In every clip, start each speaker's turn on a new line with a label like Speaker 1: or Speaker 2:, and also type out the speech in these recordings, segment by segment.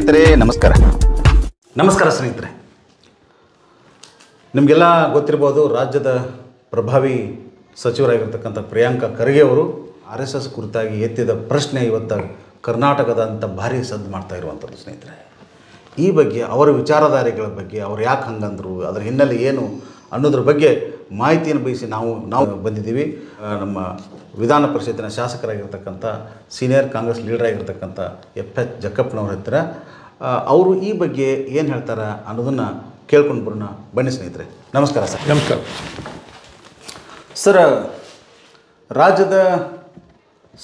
Speaker 1: ಸ್ನೇಹಿತರೆ ನಮಸ್ಕಾರ. ನಮಸ್ಕಾರ ಸ್ನೇಹಿತರೆ. ನಿಮಗೆಲ್ಲ ಗೊತ್ತಿರ್ಬೋದು, ರಾಜ್ಯದ ಪ್ರಭಾವಿ ಸಚಿವರಾಗಿರ್ತಕ್ಕಂಥ ಪ್ರಿಯಾಂಕಾ ಖರ್ಗೆ ಅವರು RSS ಕುರಿತಾಗಿ ಎತ್ತಿದ ಪ್ರಶ್ನೆ ಇವತ್ತು ಕರ್ನಾಟಕದಂಥ ಭಾರಿ ಸದ್ದು ಮಾಡ್ತಾ ಇರುವಂಥದ್ದು ಸ್ನೇಹಿತರೆ. ಈ ಬಗ್ಗೆ ಅವರ ವಿಚಾರಧಾರೆಗಳ ಬಗ್ಗೆ ಅವ್ರು ಯಾಕೆ ಹಂಗಂದರು, ಅದರ ಹಿನ್ನೆಲೆ ಏನು ಅನ್ನೋದ್ರ ಬಗ್ಗೆ ಮಾಹಿತಿಯನ್ನು ಬಯಸಿ ನಾವು ಬಂದಿದ್ದೀವಿ. ನಮ್ಮ ವಿಧಾನ ಪರಿಷತ್ತಿನ ಶಾಸಕರಾಗಿರ್ತಕ್ಕಂಥ ಸೀನಿಯರ್ ಕಾಂಗ್ರೆಸ್ ಲೀಡರ್ ಆಗಿರ್ತಕ್ಕಂಥ FH ಜಕ್ಕಪ್ಪನವ್ರ ಹತ್ತಿರ ಅವರು ಈ ಬಗ್ಗೆ ಏನು ಹೇಳ್ತಾರೆ ಅನ್ನೋದನ್ನು ಕೇಳ್ಕೊಂಡು ಬರೋಣ. ಬನ್ನಿ ಸ್ನೇಹಿತರೆ. ನಮಸ್ಕಾರ ಸರ್.
Speaker 2: ನಮಸ್ಕಾರ
Speaker 1: ಸರ್. ರಾಜ್ಯದ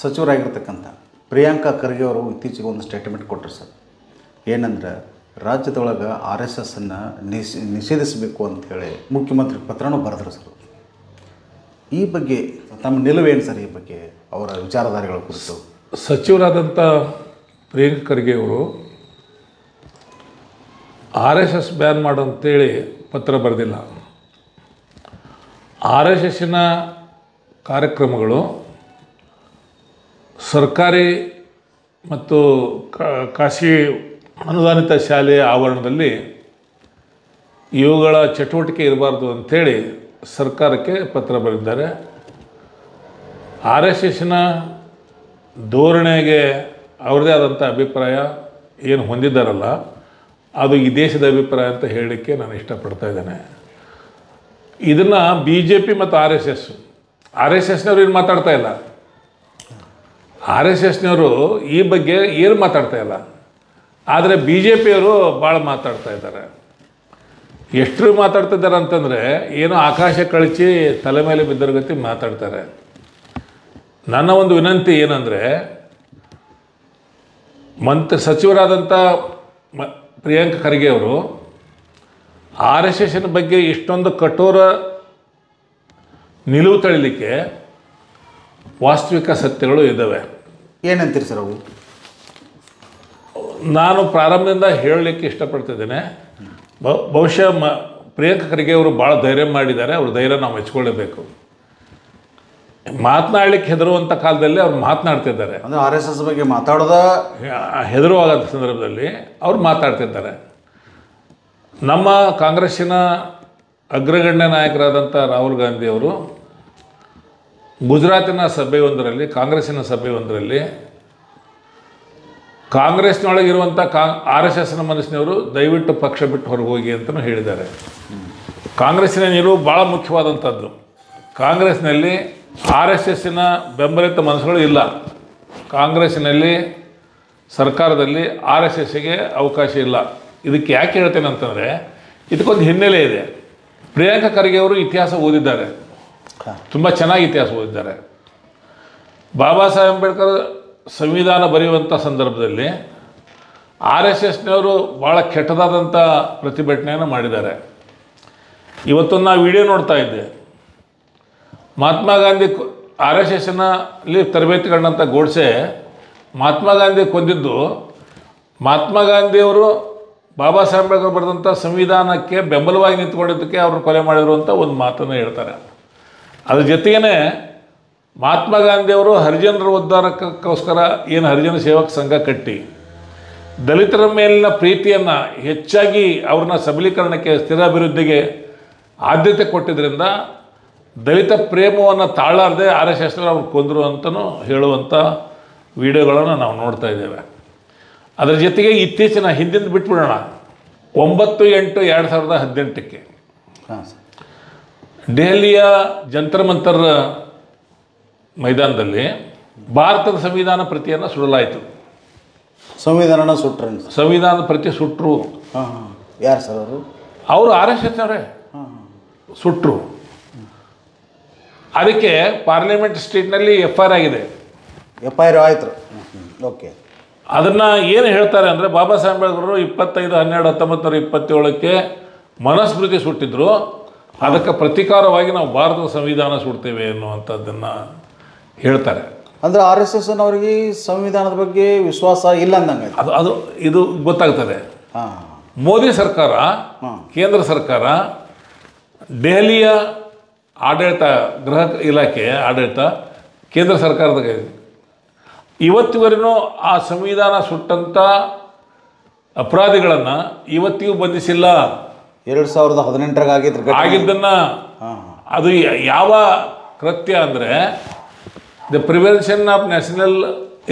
Speaker 1: ಸಚಿವರಾಗಿರ್ತಕ್ಕಂಥ ಪ್ರಿಯಾಂಕಾ ಖರ್ಗೆ ಅವರು ಇತ್ತೀಚೆಗೆ ಒಂದು ಸ್ಟೇಟ್ಮೆಂಟ್ ಕೊಟ್ಟರು ಸರ್. ಏನಂದ್ರೆ ರಾಜ್ಯದೊಳಗೆ RSSನ್ನು ನಿಷೇಧಿಸಬೇಕು ಅಂಥೇಳಿ ಮುಖ್ಯಮಂತ್ರಿ ಪತ್ರನೂ ಬರೆದ್ರು ಸರ್. ಈ ಬಗ್ಗೆ ತಮ್ಮ ನಿಲುವೇನು ಸರ್? ಈ ಬಗ್ಗೆ ಅವರ ವಿಚಾರಧಾರೆಗಳ ಕುರಿತು
Speaker 2: ಸಚಿವರಾದಂಥ ಪ್ರಿಯಾಂಕಾ ಖರ್ಗೆ ಅವರು RSS ಬ್ಯಾನ್ ಮಾಡು ಅಂತೇಳಿ ಪತ್ರ ಬರೆದಿಲ್ಲ. RSSನ ಕಾರ್ಯಕ್ರಮಗಳು ಸರ್ಕಾರಿ ಮತ್ತು ಖಾಸಗಿ ಅನುದಾನಿತ ಶಾಲೆಯ ಆವರಣದಲ್ಲಿ ಇವುಗಳ ಚಟುವಟಿಕೆ ಇರಬಾರ್ದು ಅಂಥೇಳಿ ಸರ್ಕಾರಕ್ಕೆ ಪತ್ರ ಬರೆದಿದ್ದಾರೆ. RSSನ ಧೋರಣೆಗೆ ಅವ್ರದ್ದೇ ಆದಂಥ ಅಭಿಪ್ರಾಯ ಏನು ಹೊಂದಿದ್ದಾರಲ್ಲ, ಅದು ಈ ದೇಶದ ಅಭಿಪ್ರಾಯ ಅಂತ ಹೇಳಲಿಕ್ಕೆ ನಾನು ಇಷ್ಟಪಡ್ತಾ ಇದ್ದೇನೆ. ಇದನ್ನು BJP ಮತ್ತು RSSನವ್ರು ಏನು ಮಾತಾಡ್ತಾ ಇಲ್ಲ. RSSನವರು ಈ ಬಗ್ಗೆ ಏನು ಮಾತಾಡ್ತಾ ಇಲ್ಲ. ಆದರೆ BJPಯವರು ಭಾಳ ಮಾತಾಡ್ತಾ ಇದ್ದಾರೆ. ಎಷ್ಟು ಮಾತಾಡ್ತಿದ್ದಾರೆ ಅಂತಂದರೆ ಏನೋ ಆಕಾಶ ಕಳಚಿ ತಲೆ ಮೇಲೆ ಬಿದ್ದರ ಗತಿ ಮಾತಾಡ್ತಾರೆ. ನನ್ನ ಒಂದು ವಿನಂತಿ ಏನಂದರೆ, ಸಚಿವರಾದಂಥ ಪ್ರಿಯಾಂಕಾ ಖರ್ಗೆ ಅವರು RSSನ ಬಗ್ಗೆ ಇಷ್ಟೊಂದು ಕಠೋರ ನಿಲುವು ತಳಿಲಿಕ್ಕೆ ವಾಸ್ತವಿಕ ಸತ್ಯಗಳು ಇದ್ದಾವೆ.
Speaker 1: ಏನಂತೀರಿ ಸರ್ ಅವು?
Speaker 2: ನಾನು ಪ್ರಾರಂಭದಿಂದ ಹೇಳಲಿಕ್ಕೆ ಇಷ್ಟಪಡ್ತಿದ್ದೇನೆ. ಬಹುಶಃ ಪ್ರಿಯಾಂಕಾ ಖರ್ಗೆ ಅವರು ಭಾಳ ಧೈರ್ಯ ಮಾಡಿದ್ದಾರೆ. ಅವ್ರ ಧೈರ್ಯ ನಾವು ಮೆಚ್ಕೊಳ್ಳೇಬೇಕು. ಮಾತನಾಡಲಿಕ್ಕೆ ಹೆದರುವಂಥ ಕಾಲದಲ್ಲಿ ಅವ್ರು ಮಾತನಾಡ್ತಿದ್ದಾರೆ.
Speaker 1: ಅಂದರೆ RSS ಬಗ್ಗೆ
Speaker 2: ಹೆದರುವಾಗ ಸಂದರ್ಭದಲ್ಲಿ ಅವ್ರು ಮಾತಾಡ್ತಿದ್ದಾರೆ. ನಮ್ಮ ಕಾಂಗ್ರೆಸ್ಸಿನ ಅಗ್ರಗಣ್ಯ ನಾಯಕರಾದಂಥ ರಾಹುಲ್ ಗಾಂಧಿಯವರು ಗುಜರಾತಿನ ಸಭೆಯೊಂದರಲ್ಲಿ, ಕಾಂಗ್ರೆಸ್ಸಿನ ಸಭೆಯೊಂದರಲ್ಲಿ ಕಾಂಗ್ರೆಸ್ನೊಳಗಿರುವಂಥ RSSನ ಮನಸ್ಸಿನವರು ದಯವಿಟ್ಟು ಪಕ್ಷ ಬಿಟ್ಟು ಹೊರಗೆ ಹೋಗಿ ಅಂತಲೂ ಹೇಳಿದ್ದಾರೆ. ಕಾಂಗ್ರೆಸ್ಸಿನ ನಿಲುವು ಭಾಳ ಮುಖ್ಯವಾದಂಥದ್ದು. ಕಾಂಗ್ರೆಸ್ನಲ್ಲಿ RSSನ ಬೆಂಬಲಿತ ಮನಸ್ಸುಗಳು ಇಲ್ಲ. ಕಾಂಗ್ರೆಸ್ಸಿನಲ್ಲಿ ಸರ್ಕಾರದಲ್ಲಿ RSSಗೆ ಅವಕಾಶ ಇಲ್ಲ. ಇದಕ್ಕೆ ಯಾಕೆ ಹೇಳ್ತೇನೆ ಅಂತಂದರೆ, ಇದಕ್ಕೊಂದು ಹಿನ್ನೆಲೆ ಇದೆ. ಪ್ರಿಯಾಂಕಾ ಖರ್ಗೆ ಅವರು ಇತಿಹಾಸ ಓದಿದ್ದಾರೆ, ತುಂಬ ಚೆನ್ನಾಗಿ ಇತಿಹಾಸ ಓದಿದ್ದಾರೆ. ಬಾಬಾ ಸಾಹೇಬ್ ಅಂಬೇಡ್ಕರ್ ಸಂವಿಧಾನ ಬರೆಯುವಂಥ ಸಂದರ್ಭದಲ್ಲಿ RSSನವರು ಭಾಳ ಕೆಟ್ಟದಾದಂಥ ಪ್ರತಿಭಟನೆಯನ್ನು ಮಾಡಿದ್ದಾರೆ. ಇವತ್ತೊಂದು ನಾವು ವಿಡಿಯೋ ನೋಡ್ತಾ ಇದ್ದೆ. ಮಹಾತ್ಮ ಗಾಂಧಿ RSSನಲ್ಲಿ ತರಬೇತಿಗೊಂಡಂಥ ಗೋಡ್ಸೆ ಮಹಾತ್ಮ ಗಾಂಧಿ ಕೊಂದಿದ್ದು, ಮಹಾತ್ಮ ಗಾಂಧಿಯವರು ಬಾಬಾ ಸಾಹೇಬ್ ಅಂಬೇಡ್ಕರ್ ಬರೆದಂಥ ಸಂವಿಧಾನಕ್ಕೆ ಬೆಂಬಲವಾಗಿ ನಿಂತ್ಕೊಂಡಿದ್ದಕ್ಕೆ ಅವ್ರನ್ನ ಕೊಲೆ ಮಾಡಿದ್ರು ಅಂತ ಒಂದು ಮಾತನ್ನು ಹೇಳ್ತಾರೆ. ಅದ್ರ ಜೊತೆಗೇ ಮಹಾತ್ಮ ಗಾಂಧಿಯವರು ಹರಿಜನರ ಉದ್ಧಾರಕ್ಕೋಸ್ಕರ ಏನು ಹರಿಜನ ಸೇವಕ ಸಂಘ ಕಟ್ಟಿ ದಲಿತರ ಮೇಲಿನ ಪ್ರೀತಿಯನ್ನು ಹೆಚ್ಚಾಗಿ ಅವ್ರನ್ನ ಸಬಲೀಕರಣಕ್ಕೆ, ಸ್ಥಿರ ಅಭಿವೃದ್ಧಿಗೆ ಆದ್ಯತೆ ಕೊಟ್ಟಿದ್ದರಿಂದ ದಲಿತ ಪ್ರೇಮವನ್ನು ತಾಳಾರದೆ RSSನಲ್ಲಿ ಅವ್ರು ಕೊಂದರು ಅಂತಲೂ ಹೇಳುವಂಥ ವಿಡಿಯೋಗಳನ್ನು ನಾವು ನೋಡ್ತಾ ಇದ್ದೇವೆ. ಅದರ ಜೊತೆಗೆ ಇತ್ತೀಚಿನ ಹಿಂದಿಂದ ಬಿಟ್ಬಿಡೋಣ, 9/8/2018 ದೆಹಲಿಯ ಜಂತರ್ ಮಂತರ್ ಮೈದಾನದಲ್ಲಿ ಭಾರತದ ಸಂವಿಧಾನ ಪ್ರತಿಯನ್ನು ಸುಡಲಾಯಿತು. ಸಂವಿಧಾನದ ಪ್ರತಿ ಸುಟ್ಟರು.
Speaker 1: ಯಾರು ಸರ್ ಅವರು?
Speaker 2: ಅವರು RSSನವರೇ ಸುಟ್ಟರು. ಅದಕ್ಕೆ ಪಾರ್ಲಿಮೆಂಟ್ ಸ್ಟ್ರೀಟ್ನಲ್ಲಿ FIR ಆಗಿದೆ.
Speaker 1: FIR ಆಯಿತು. ಓಕೆ.
Speaker 2: ಅದನ್ನು ಏನು ಹೇಳ್ತಾರೆ ಅಂದರೆ, ಬಾಬಾ ಸಾಹೇಬ್ ಅಂಬೇಡ್ಕರ್ 25/12/1927 ಮನುಸ್ಮೃತಿ ಸುಟ್ಟಿದ್ರು, ಅದಕ್ಕೆ ಪ್ರತೀಕಾರವಾಗಿ ನಾವು ಭಾರತದ ಸಂವಿಧಾನ ಸುಡ್ತೇವೆ ಅನ್ನುವಂಥದ್ದನ್ನು ಹೇಳ್ತಾರೆ.
Speaker 1: ಅಂದರೆ RSSನವರಿಗೆ ಸಂವಿಧಾನದ ಬಗ್ಗೆ ವಿಶ್ವಾಸ ಇಲ್ಲ ಅಂದಂಗೆ
Speaker 2: ಇದು ಗೊತ್ತಾಗ್ತದೆ. ಮೋದಿ ಸರ್ಕಾರ, ಕೇಂದ್ರ ಸರ್ಕಾರ, ದೆಹಲಿಯ ಆಡಳಿತ, ಗೃಹ ಇಲಾಖೆ ಆಡಳಿತ ಕೇಂದ್ರ ಸರ್ಕಾರದ ಇವತ್ತಿವರೆಗೂ ಆ ಸಂವಿಧಾನ ಸುಟ್ಟಂಥ ಅಪರಾಧಿಗಳನ್ನು ಇವತ್ತಿಗೂ ಬಂಧಿಸಿಲ್ಲ.
Speaker 1: 2018
Speaker 2: ಆಗಿದ್ದನ್ನು ಅದು ಯಾವ ಕೃತ್ಯ ಅಂದರೆ the prevention of national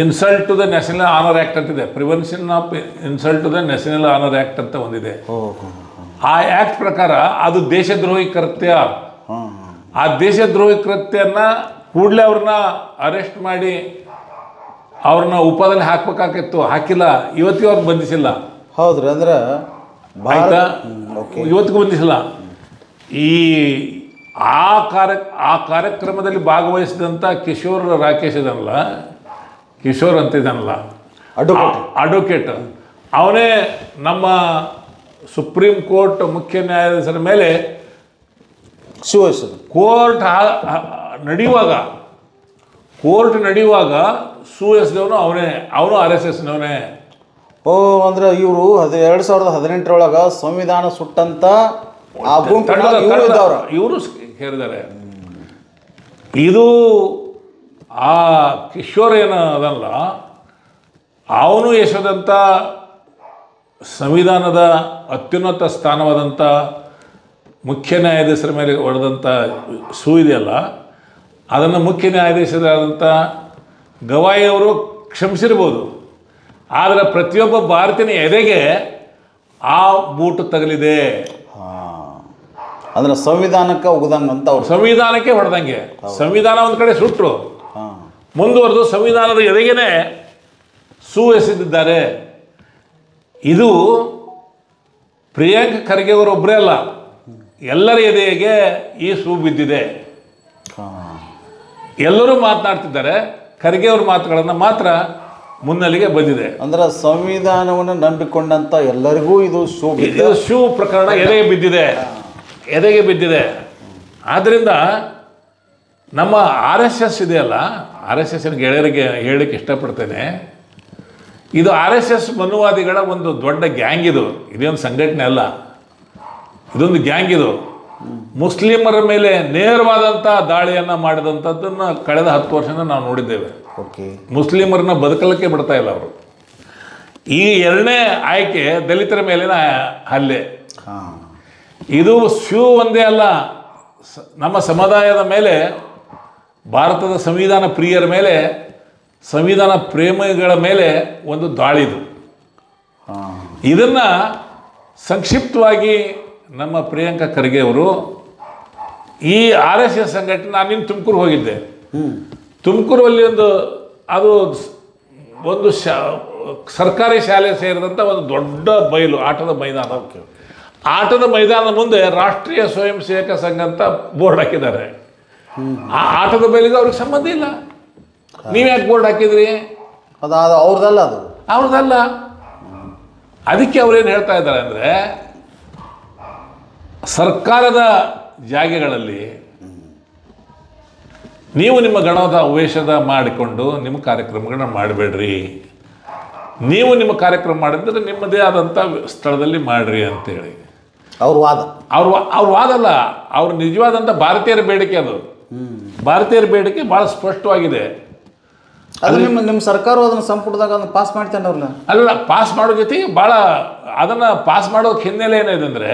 Speaker 2: insult to the national honour act ಅಂತಿದೆ. Prevention of insult to the national honour act ಅಂತ ಒಂದಿದೆ. ಆ ಆ್ಯಕ್ಟ್ ಪ್ರಕಾರ ಅದು ದೇಶದ್ರೋಹಿ ಕೃತ್ಯ. ಆ ದೇಶದ್ರೋಹಿ ಕೃತ್ಯನ ಕೂಡಲೇ ಅವ್ರನ್ನ ಅರೆಸ್ಟ್ ಮಾಡಿ ಅವ್ರನ್ನ ಉಪದಲ್ಲಿ ಹಾಕ್ಬೇಕಾಗಿತ್ತು, ಹಾಕಿಲ್ಲ. ಇವತ್ತಿಗೂ ಅವ್ರಿಗೆ ಬಂಧಿಸಿಲ್ಲ.
Speaker 1: ಹೌದ್ರಿ, ಅಂದ್ರೆ
Speaker 2: ಆಯ್ತಾ, ಇವತ್ತಿಗೂ ಬಂಧಿಸಿಲ್ಲ. ಈ ಆ ಕಾರ್ಯಕ್ರಮದಲ್ಲಿ ಭಾಗವಹಿಸಿದಂಥ ಕಿಶೋರ್ ರಾಕೇಶ್ ಇದನ್ನಲ್ಲ, ಕಿಶೋರ್ ಅಂತಿದ್ದಾನಲ್ಲ ಅಡ್ವೊಕೇಟ್, ಅವನೇ ನಮ್ಮ ಸುಪ್ರೀಂ ಕೋರ್ಟ್ ಮುಖ್ಯ ನ್ಯಾಯಾಧೀಶರ ಮೇಲೆ ಕೋರ್ಟ್ ನಡೆಯುವಾಗ ಸೂ ಎಸ್ದವನು ಅವನು RSSನವನೇ.
Speaker 1: ಅಂದ್ರೆ ಇವರು 2018 ಸಂವಿಧಾನ ಸುಟ್ಟಂತ
Speaker 2: ಇವರು ಹೇಳಿದ್ದಾರೆ. ಇದು ಆ ಕಿಶೋರ್ ಏನದಲ್ಲ, ಅವನು ಎಸೆದಂಥ ಸಂವಿಧಾನದ ಅತ್ಯುನ್ನತ ಸ್ಥಾನವಾದಂಥ ಮುಖ್ಯ ನ್ಯಾಯಾಧೀಶರ ಮೇಲೆ ಹೊಡೆದಂಥ ಸೂ ಇದೆಯಲ್ಲ, ಅದನ್ನು ಮುಖ್ಯ ನ್ಯಾಯಾಧೀಶರಾದಂಥ ಗವಾಯಿ ಅವರು ಕ್ಷಮಿಸಿರ್ಬೋದು. ಆದರೆ ಪ್ರತಿಯೊಬ್ಬ ಭಾರತೀಯನ ಎದೆಗೆ ಆ ಬೂಟು ತಗಲಿದೆ.
Speaker 1: ಅಂದ್ರೆ ಸಂವಿಧಾನಕ್ಕೆ ಉಗ್ದಂಗೆ ಅಂತ ಅವ್ರು
Speaker 2: ಸಂವಿಧಾನಕ್ಕೆ ಹೊಡೆದಂಗೆ. ಸಂವಿಧಾನ ಒಂದು ಕಡೆ ಸುಟ್ಟರು, ಮುಂದುವರೆದು ಸಂವಿಧಾನದ ಎದೆಗೇನೆ ಸೂ ಎಸೆದಿದ್ದಾರೆ. ಇದು ಪ್ರಿಯಾಂಕ್ ಖರ್ಗೆ ಅವರೊಬ್ಬರೇ ಅಲ್ಲ, ಎಲ್ಲರ ಎದೆಗೆ ಈ ಸೂ ಬಿದ್ದಿದೆ. ಎಲ್ಲರೂ ಮಾತನಾಡ್ತಿದ್ದಾರೆ, ಖರ್ಗೆ ಅವ್ರ ಮಾತುಗಳನ್ನು ಮಾತ್ರ ಮುನ್ನೆಲೆಗೆ ಬಂದಿದೆ.
Speaker 1: ಅಂದ್ರೆ ಸಂವಿಧಾನವನ್ನು ನಂಬಿಕೊಂಡಂತ ಎಲ್ಲರಿಗೂ ಇದು
Speaker 2: ಶೂ ಪ್ರಕರಣ ಎದೆಗೆ ಬಿದ್ದಿದೆ. ಆದ್ದರಿಂದ ನಮ್ಮ RSS ಇದೆಯಲ್ಲ, RSSನ ಗೆಳೆಯರಿಗೆ ಹೇಳಲಿಕ್ಕೆ ಇಷ್ಟಪಡ್ತೇನೆ, ಇದು RSS ಮನುವಾದಿಗಳ ಒಂದು ದೊಡ್ಡ ಗ್ಯಾಂಗ್. ಇದೇನು ಸಂಘಟನೆ ಅಲ್ಲ, ಇದೊಂದು ಗ್ಯಾಂಗ್. ಇದು ಮುಸ್ಲಿಮರ ಮೇಲೆ ನೇರವಾದಂಥ ದಾಳಿಯನ್ನು ಮಾಡಿದಂಥದ್ದನ್ನು ಕಳೆದ 10 ವರ್ಷದಿಂದ ನಾವು ನೋಡಿದ್ದೇವೆ. ಮುಸ್ಲಿಮರನ್ನ ಬದುಕಲಿಕ್ಕೆ ಬಿಡ್ತಾ ಇಲ್ಲ ಅವರು. ಈ ಎರಡನೇ ಆಯ್ಕೆ ದಲಿತರ ಮೇಲಿನ ಹಲ್ಲೆ. ಇದು ಶೂ ಒಂದೇ ಅಲ್ಲ, ನಮ್ಮ ಸಮುದಾಯದ ಮೇಲೆ, ಭಾರತದ ಸಂವಿಧಾನ ಪ್ರಿಯರ ಮೇಲೆ, ಸಂವಿಧಾನ ಪ್ರೇಮಿಗಳ ಮೇಲೆ ಒಂದು ದಾಳಿದು. ಇದನ್ನು ಸಂಕ್ಷಿಪ್ತವಾಗಿ ನಮ್ಮ ಪ್ರಿಯಾಂಕ ಖರ್ಗೆ ಅವರು ಈ RSS ಸಂಘಟನೆ, ನಾನು ಇನ್ನು ತುಮಕೂರು ಹೋಗಿದ್ದೆ. ತುಮಕೂರಲ್ಲಿ ಒಂದು ಸರ್ಕಾರಿ ಶಾಲೆ ಸೇರಿದಂಥ ಒಂದು ದೊಡ್ಡ ಬಯಲು ಆಟದ ಮೈದಾನ. ಆಟದ ಮೈದಾನದ ಮುಂದೆ ರಾಷ್ಟ್ರೀಯ ಸ್ವಯಂ ಸೇವಕ ಸಂಘ ಅಂತ ಬೋರ್ಡ್ ಹಾಕಿದ್ದಾರೆ. ಆ ಆಟದ ಬಯಲಿಗೆ ಅವ್ರಿಗೆ ಸಂಬಂಧ ಇಲ್ಲ. ನೀವ್ಯಾಕೆ ಬೋರ್ಡ್ ಹಾಕಿದ್ರಿ? ಅವ್ರದ್ದಲ್ಲ. ಅದಕ್ಕೆ ಅವ್ರೇನು ಹೇಳ್ತಾ ಇದ್ದಾರೆ ಅಂದರೆ, ಸರ್ಕಾರದ ಜಾಗೆಗಳಲ್ಲಿ ನೀವು ನಿಮ್ಮ ಗಣದ ವೇಷದ ಮಾಡಿಕೊಂಡು ನಿಮ್ಮ ಕಾರ್ಯಕ್ರಮಗಳನ್ನ ಮಾಡಬೇಡ್ರಿ. ನೀವು ನಿಮ್ಮ ಕಾರ್ಯಕ್ರಮ ಮಾಡಿದ್ರೆ ನಿಮ್ಮದೇ ಆದಂಥ ಸ್ಥಳದಲ್ಲಿ ಮಾಡಿರಿ ಅಂತೇಳಿ
Speaker 1: ಅವ್ರ
Speaker 2: ವಾದ ಅಲ್ಲ, ಅವ್ರ ನಿಜವಾದಂಥ ಭಾರತೀಯರ ಬೇಡಿಕೆ. ಅದು ಭಾರತೀಯರ ಬೇಡಿಕೆ ಭಾಳ ಸ್ಪಷ್ಟವಾಗಿದೆ.
Speaker 1: ಅದು ನಿಮ್ಮ ಸರ್ಕಾರ ಅದನ್ನು ಸಂಪುಟದಾಗ ಅದನ್ನು ಪಾಸ್ ಮಾಡ್ತಾನೆ ಅವ್ರನ್ನ
Speaker 2: ಅಲ್ಲ, ಪಾಸ್ ಮಾಡೋ ಜೊತೆಗೆ ಭಾಳ ಅದನ್ನು ಪಾಸ್ ಮಾಡೋಕ್ಕೆ ಹಿನ್ನೆಲೆ ಏನಿದೆ ಅಂದರೆ,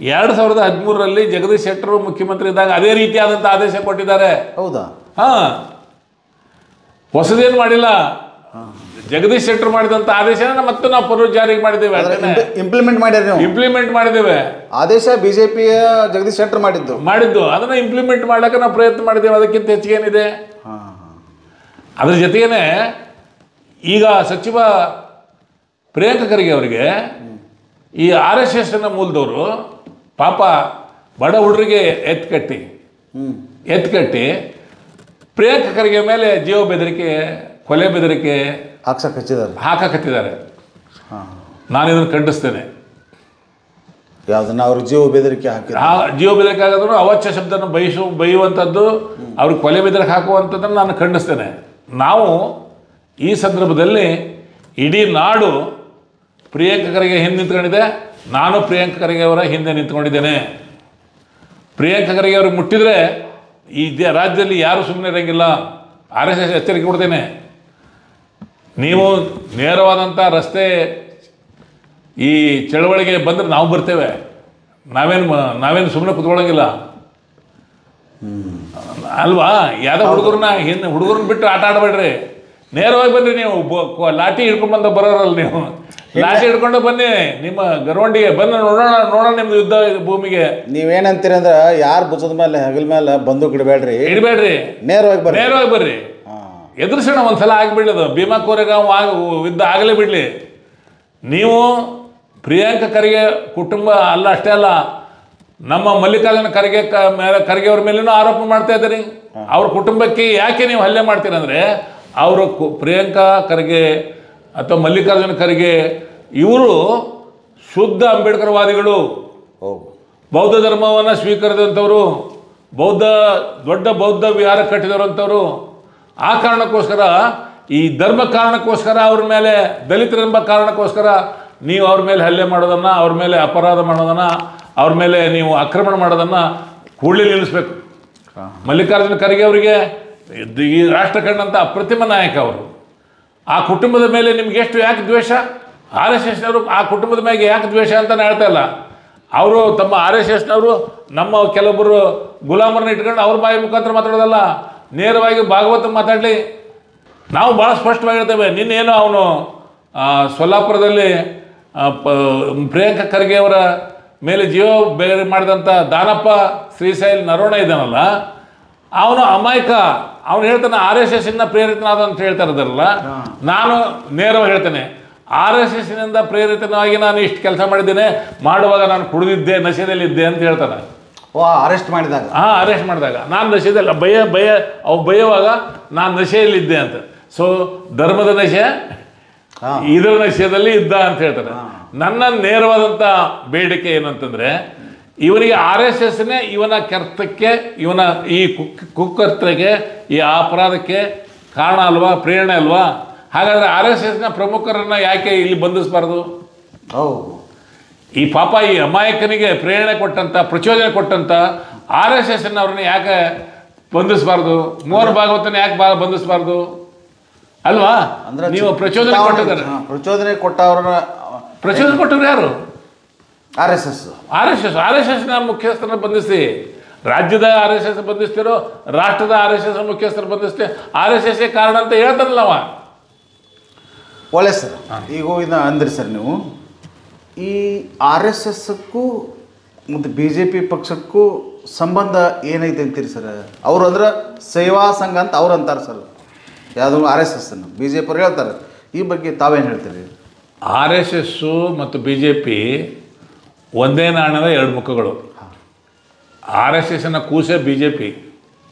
Speaker 2: 2013ರಲ್ಲಿ ಜಗದೀಶ್ ಶೆಟ್ಟರ್ ಮುಖ್ಯಮಂತ್ರಿ ಇದ್ದಾಗ ಅದೇ ರೀತಿಯಾದಂಥ ಆದೇಶ ಕೊಟ್ಟಿದ್ದಾರೆ.
Speaker 1: ಹೌದಾ?
Speaker 2: ಹೊಸದೇನು ಮಾಡಿಲ್ಲ. ಜಗದೀಶ್ ಶೆಟ್ಟರ್ ಮಾಡಿದಂಥ ಆದೇಶನ ಮತ್ತೆ ನಾವು ಪುನರ್ ಜಾರಿಗೆ ಮಾಡಿದ್ದೇವೆ, ಇಂಪ್ಲಿಮೆಂಟ್ ಮಾಡಿದ್ದೇವೆ.
Speaker 1: ಆದೇಶ ಬಿಜೆಪಿಯ ಜಗದೀಶ್ ಶೆಟ್ಟರ್ ಮಾಡಿದ್ದು
Speaker 2: ಅದನ್ನು ಇಂಪ್ಲಿಮೆಂಟ್ ಮಾಡೋಕೆ ನಾವು ಪ್ರಯತ್ನ ಮಾಡಿದ್ದೇವೆ. ಅದಕ್ಕಿಂತ ಹೆಚ್ಚಿಗೇನಿದೆ? ಅದ್ರ ಜೊತೆಗೇ ಈಗ ಸಚಿವ ಪ್ರಿಯಾಂಕ ಖರ್ಗೆ ಅವರಿಗೆ ಈ RSSನ ಮೂಲದವರು ಪಾಪ ಬಡ ಹುಡುಗರಿಗೆ ಎತ್ಕಟ್ಟಿ ಪ್ರಿಯಾಂಕ ಖರ್ಗೆ ಮೇಲೆ ಜೀವ ಬೆದರಿಕೆ, ಕೊಲೆ ಬೆದರಿಕೆ ಹಾಕಕತ್ತಿದ್ದಾರೆ. ನಾನು ಇದನ್ನು ಖಂಡಿಸ್ತೇನೆ.
Speaker 1: ಯಾವುದನ್ನ ಅವ್ರ ಜೀವ ಬೆದರಿಕೆ
Speaker 2: ಆಗೋದ್ರು, ಅವಾಚ್ಯ ಶಬ್ದನ ಬೈಯುವಂಥದ್ದು, ಅವ್ರಿಗೆ ಕೊಲೆ ಬೆದರಿಕೆ ಹಾಕುವಂಥದ್ದನ್ನು ನಾನು ಖಂಡಿಸ್ತೇನೆ. ನಾವು ಈ ಸಂದರ್ಭದಲ್ಲಿ ಇಡೀ ನಾಡು ಪ್ರಿಯಾಂಕ ಖರ್ಗೆ ಹಿಂದೆ ನಿಂತ್ಕೊಂಡಿದೆ. ನಾನು ಪ್ರಿಯಾಂಕ ಖರ್ಗೆ ಅವರ ಹಿಂದೆ ನಿಂತ್ಕೊಂಡಿದ್ದೇನೆ. ಪ್ರಿಯಾಂಕ ಖರ್ಗೆ ಅವ್ರಿಗೆ ಮುಟ್ಟಿದರೆ ಈ ರಾಜ್ಯದಲ್ಲಿ ಯಾರೂ ಸುಮ್ಮನೆ ಇರೋಂಗಿಲ್ಲ. RSS ಎಚ್ಚರಿಕೆ ಕೊಡ್ತೇನೆ. ನೀವು ನೇರವಾದಂಥ ರಸ್ತೆ ಈ ಚಳವಳಿಗೆ ಬಂದರೆ ನಾವು ಬರ್ತೇವೆ, ನಾವೇನು ಸುಮ್ಮನೆ ಕುತ್ಕೊಳ್ಳೋಂಗಿಲ್ಲ ಅಲ್ವಾ. ಯಾವುದೋ ಹುಡುಗರನ್ನ ಬಿಟ್ಟು ಆಟ ಆಡಬೇಡ್ರಿ, ನೇರವಾಗಿ ಬನ್ನಿ. ನೀವು ಲಾಠಿ ಹಿಡ್ಕೊಂಡು ಬರೋರಲ್ಲ, ನೀವು ಲಾಠಿ ಹಿಡ್ಕೊಂಡು ಬನ್ನಿ ನಿಮ್ಮ ಗರವಂಡಿಗೆ ಬಂದು ನೋಡೋಣ ನಿಮ್ದು ಯುದ್ಧ ಭೂಮಿಗೆ.
Speaker 1: ನೀವೇನಂತೀರಿ ಅಂದ್ರೆ ಯಾರು ಭುಜದ ಮೇಲೆ ಹಗಲ ಮೇಲೆ ಬಂದೂಕ್ ಇಡಬೇಡ್ರಿ,
Speaker 2: ನೇರವಾಗಿ ಬರ್ರಿ, ಎದುರಿಸೋಣ. ಒಂದ್ಸಲ ಆಗಿಬಿಡ್ಲಿ, ಅದು ಭೀಮಾ ಕೋರೆಗಾಂವ್ ಯುದ್ಧ ಆಗಲೇ ಬಿಡಲಿ. ನೀವು ಪ್ರಿಯಾಂಕಾ ಖರ್ಗೆ ಕುಟುಂಬ ಅಲ್ಲ, ಅಷ್ಟೇ ಅಲ್ಲ, ನಮ್ಮ ಮಲ್ಲಿಕಾರ್ಜುನ ಖರ್ಗೆ ಅವ್ರ ಮೇಲೇನೂ ಆರೋಪ ಮಾಡ್ತಾ ಇದ್ದೀರಿ. ಅವ್ರ ಕುಟುಂಬಕ್ಕೆ ಯಾಕೆ ನೀವು ಹಲ್ಲೆ ಮಾಡ್ತೀರಿ ಅಂದರೆ, ಅವರು ಪ್ರಿಯಾಂಕಾ ಖರ್ಗೆ ಅಥವಾ ಮಲ್ಲಿಕಾರ್ಜುನ ಖರ್ಗೆ ಇವರು ಶುದ್ಧ ಅಂಬೇಡ್ಕರ್ವಾದಿಗಳು, ಬೌದ್ಧ ಧರ್ಮವನ್ನು ಸ್ವೀಕರಿಸಿದಂಥವ್ರು, ದೊಡ್ಡ ಬೌದ್ಧ ವಿಹಾರ ಕಟ್ಟಿದವರಂಥವ್ರು. ಆ ಕಾರಣಕ್ಕೋಸ್ಕರ, ಈ ಧರ್ಮ ಕಾರಣಕ್ಕೋಸ್ಕರ ಅವ್ರ ಮೇಲೆ, ದಲಿತರೆಂಬ ಕಾರಣಕ್ಕೋಸ್ಕರ ನೀವು ಅವ್ರ ಮೇಲೆ ಹಲ್ಲೆ ಮಾಡೋದನ್ನು, ಅವ್ರ ಮೇಲೆ ಅಪರಾಧ ಮಾಡೋದನ್ನು, ಅವ್ರ ಮೇಲೆ ನೀವು ಆಕ್ರಮಣ ಮಾಡೋದನ್ನು ಕೂಡಲೇ ನಿಲ್ಲಿಸ್ಬೇಕು. ಮಲ್ಲಿಕಾರ್ಜುನ ಖರ್ಗೆ ಅವರಿಗೆ ಈ ರಾಷ್ಟ್ರ ಕಂಡಂಥ ಅಪ್ರತಿಮ ನಾಯಕ ಅವರು. ಆ ಕುಟುಂಬದ ಮೇಲೆ ನಿಮ್ಗೆ ಯಾಕೆ ದ್ವೇಷ? RSSನವರು ಆ ಕುಟುಂಬದ ಮೇಲೆ ಯಾಕೆ ದ್ವೇಷ ಅಂತ ಹೇಳ್ತಾ ಇಲ್ಲ. ಅವರು ತಮ್ಮ RSSನವರು ನಮ್ಮ ಕೆಲವೊಬ್ಬರು ಗುಲಾಮರನ್ನ ಇಟ್ಕೊಂಡು ಅವ್ರ ಬಾಯಿ ಮುಖಾಂತರ ಮಾತಾಡೋದಲ್ಲ, ನೇರವಾಗಿ ಭಾಗವತ ಮಾತಾಡಲಿ. ನಾವು ಭಾಳ ಸ್ಪಷ್ಟವಾಗಿ ಹೇಳ್ತೇವೆ. ನಿನ್ನೇನು ಅವನು ಸೊಲ್ಲಾಪುರದಲ್ಲಿ ಪ್ರಿಯಾಂಕಾ ಖರ್ಗೆ ಅವರ ಮೇಲೆ ಜೀವ ಬೇರೆ ಮಾಡಿದಂಥ ದಾನಪ್ಪ ಶ್ರೀಶೈಲ್ ನರೋಣ ಇದ್ದಾನಲ್ಲ, ಅವನು ಅಮಾಯಕ. ಅವನು ಹೇಳ್ತಾನೆ RSSನಿಂದ ಪ್ರೇರಿತನಾದ ಅಂತ ಹೇಳ್ತಾ ಇರೋದಲ್ಲ. ನಾನು ನೇರವಾಗಿ ಹೇಳ್ತೇನೆ, RSSನಿಂದ ಪ್ರೇರಿತನಾಗಿ ನಾನು ಇಷ್ಟು ಕೆಲಸ ಮಾಡಿದ್ದೇನೆ, ಮಾಡುವಾಗ ನಾನು ಕುಡಿದಿದ್ದೆ, ನಶೆದಲ್ಲಿದ್ದೆ ಅಂತ ಹೇಳ್ತಾನೆ.
Speaker 1: ಅರೆಸ್ಟ್ ಮಾಡಿದಾಗ
Speaker 2: ಅರೆಸ್ಟ್ ಮಾಡಿದಾಗ ನಾನು ನಶೆದಲ್ಲಿ ಬೈಯುವಾಗ ನಾನು ನಶೆಯಲ್ಲಿದ್ದೆ ಅಂತ. ಸೊ ಧರ್ಮದ ನಶೆ, ಇದರ ನಶೆಯಲ್ಲಿ ಇದ್ದ ಅಂತ ಹೇಳ್ತಾರೆ. ನನ್ನ ನೇರವಾದಂಥ ಬೇಡಿಕೆ ಏನಂತಂದರೆ, ಇವನಿಗೆ RSSನೇ ಇವನ ಕೆರ್ತಕ್ಕೆ, ಇವನ ಈ ಕುಕರ್ತಕ್ಕೆ, ಈ ಅಪರಾಧಕ್ಕೆ ಕಾರಣ ಅಲ್ವಾ, ಪ್ರೇರಣೆ ಅಲ್ವಾ? ಹಾಗಾದರೆ RSSನ ಪ್ರಮುಖರನ್ನು ಯಾಕೆ ಇಲ್ಲಿ ಬಂಧಿಸಬಾರ್ದು? ಈ ಪಾಪ ಈ ಅಮಾಯಕನಿಗೆ ಪ್ರೇರಣೆ ಕೊಟ್ಟಂಥ, ಪ್ರಚೋದನೆ ಕೊಟ್ಟಂಥ RSSನವ್ರನ್ನ ಯಾಕೆ ಬಂಧಿಸಬಾರ್ದು? ಮೋಹನ್ ಭಾಗವತನ ಯಾಕೆ ಬಂಧಿಸಬಾರ್ದು ಅಲ್ವಾ?
Speaker 1: ಅಂದ್ರೆ
Speaker 2: ನೀವು ಪ್ರಚೋದನೆ ಕೊಟ್ಟಿದ್ದಾರೆ.
Speaker 1: ಪ್ರಚೋದನೆ
Speaker 2: ಕೊಟ್ಟವ್ರು ಯಾರು?
Speaker 1: RSSನ
Speaker 2: ಮುಖ್ಯಸ್ಥರನ್ನ ಬಂಧಿಸಿ. ರಾಜ್ಯದ RSS ಬಂಧಿಸ್ತಿರೋ, ರಾಷ್ಟ್ರದ RSS ಮುಖ್ಯಸ್ಥರು ಬಂಧಿಸ್ತೀವಿ. RSS ಕಾರಣ ಅಂತ ಹೇಳ್ತಾರಲ್ಲ ಅವ.
Speaker 1: ಒಳ್ಳೆ ಸರ್, ಈಗ ಇದನ್ನ ಅಂದ್ರಿ ಸರ್ ನೀವು, ಈ RSSಕ್ಕೂ ಮತ್ತು BJP ಪಕ್ಷಕ್ಕೂ ಸಂಬಂಧ ಏನೈತೆ ಅಂತೀರಿ ಸರ್? ಅವರು ಅಂದ್ರೆ ಸೇವಾ ಸಂಘ ಅಂತ ಅವ್ರು ಅಂತಾರೆ ಸರ್, ಯಾವುದೋ RSSನ್ನು BJP ಅವ್ರು ಹೇಳ್ತಾರೆ. ಈ ಬಗ್ಗೆ ತಾವೇನು ಹೇಳ್ತೀರಿ?
Speaker 2: RSS ಮತ್ತು BJP ಒಂದೇ ನಾಣ್ಯದ ಎರಡು ಮುಖಗಳು. RSSನ ಕೂಸೆ BJP.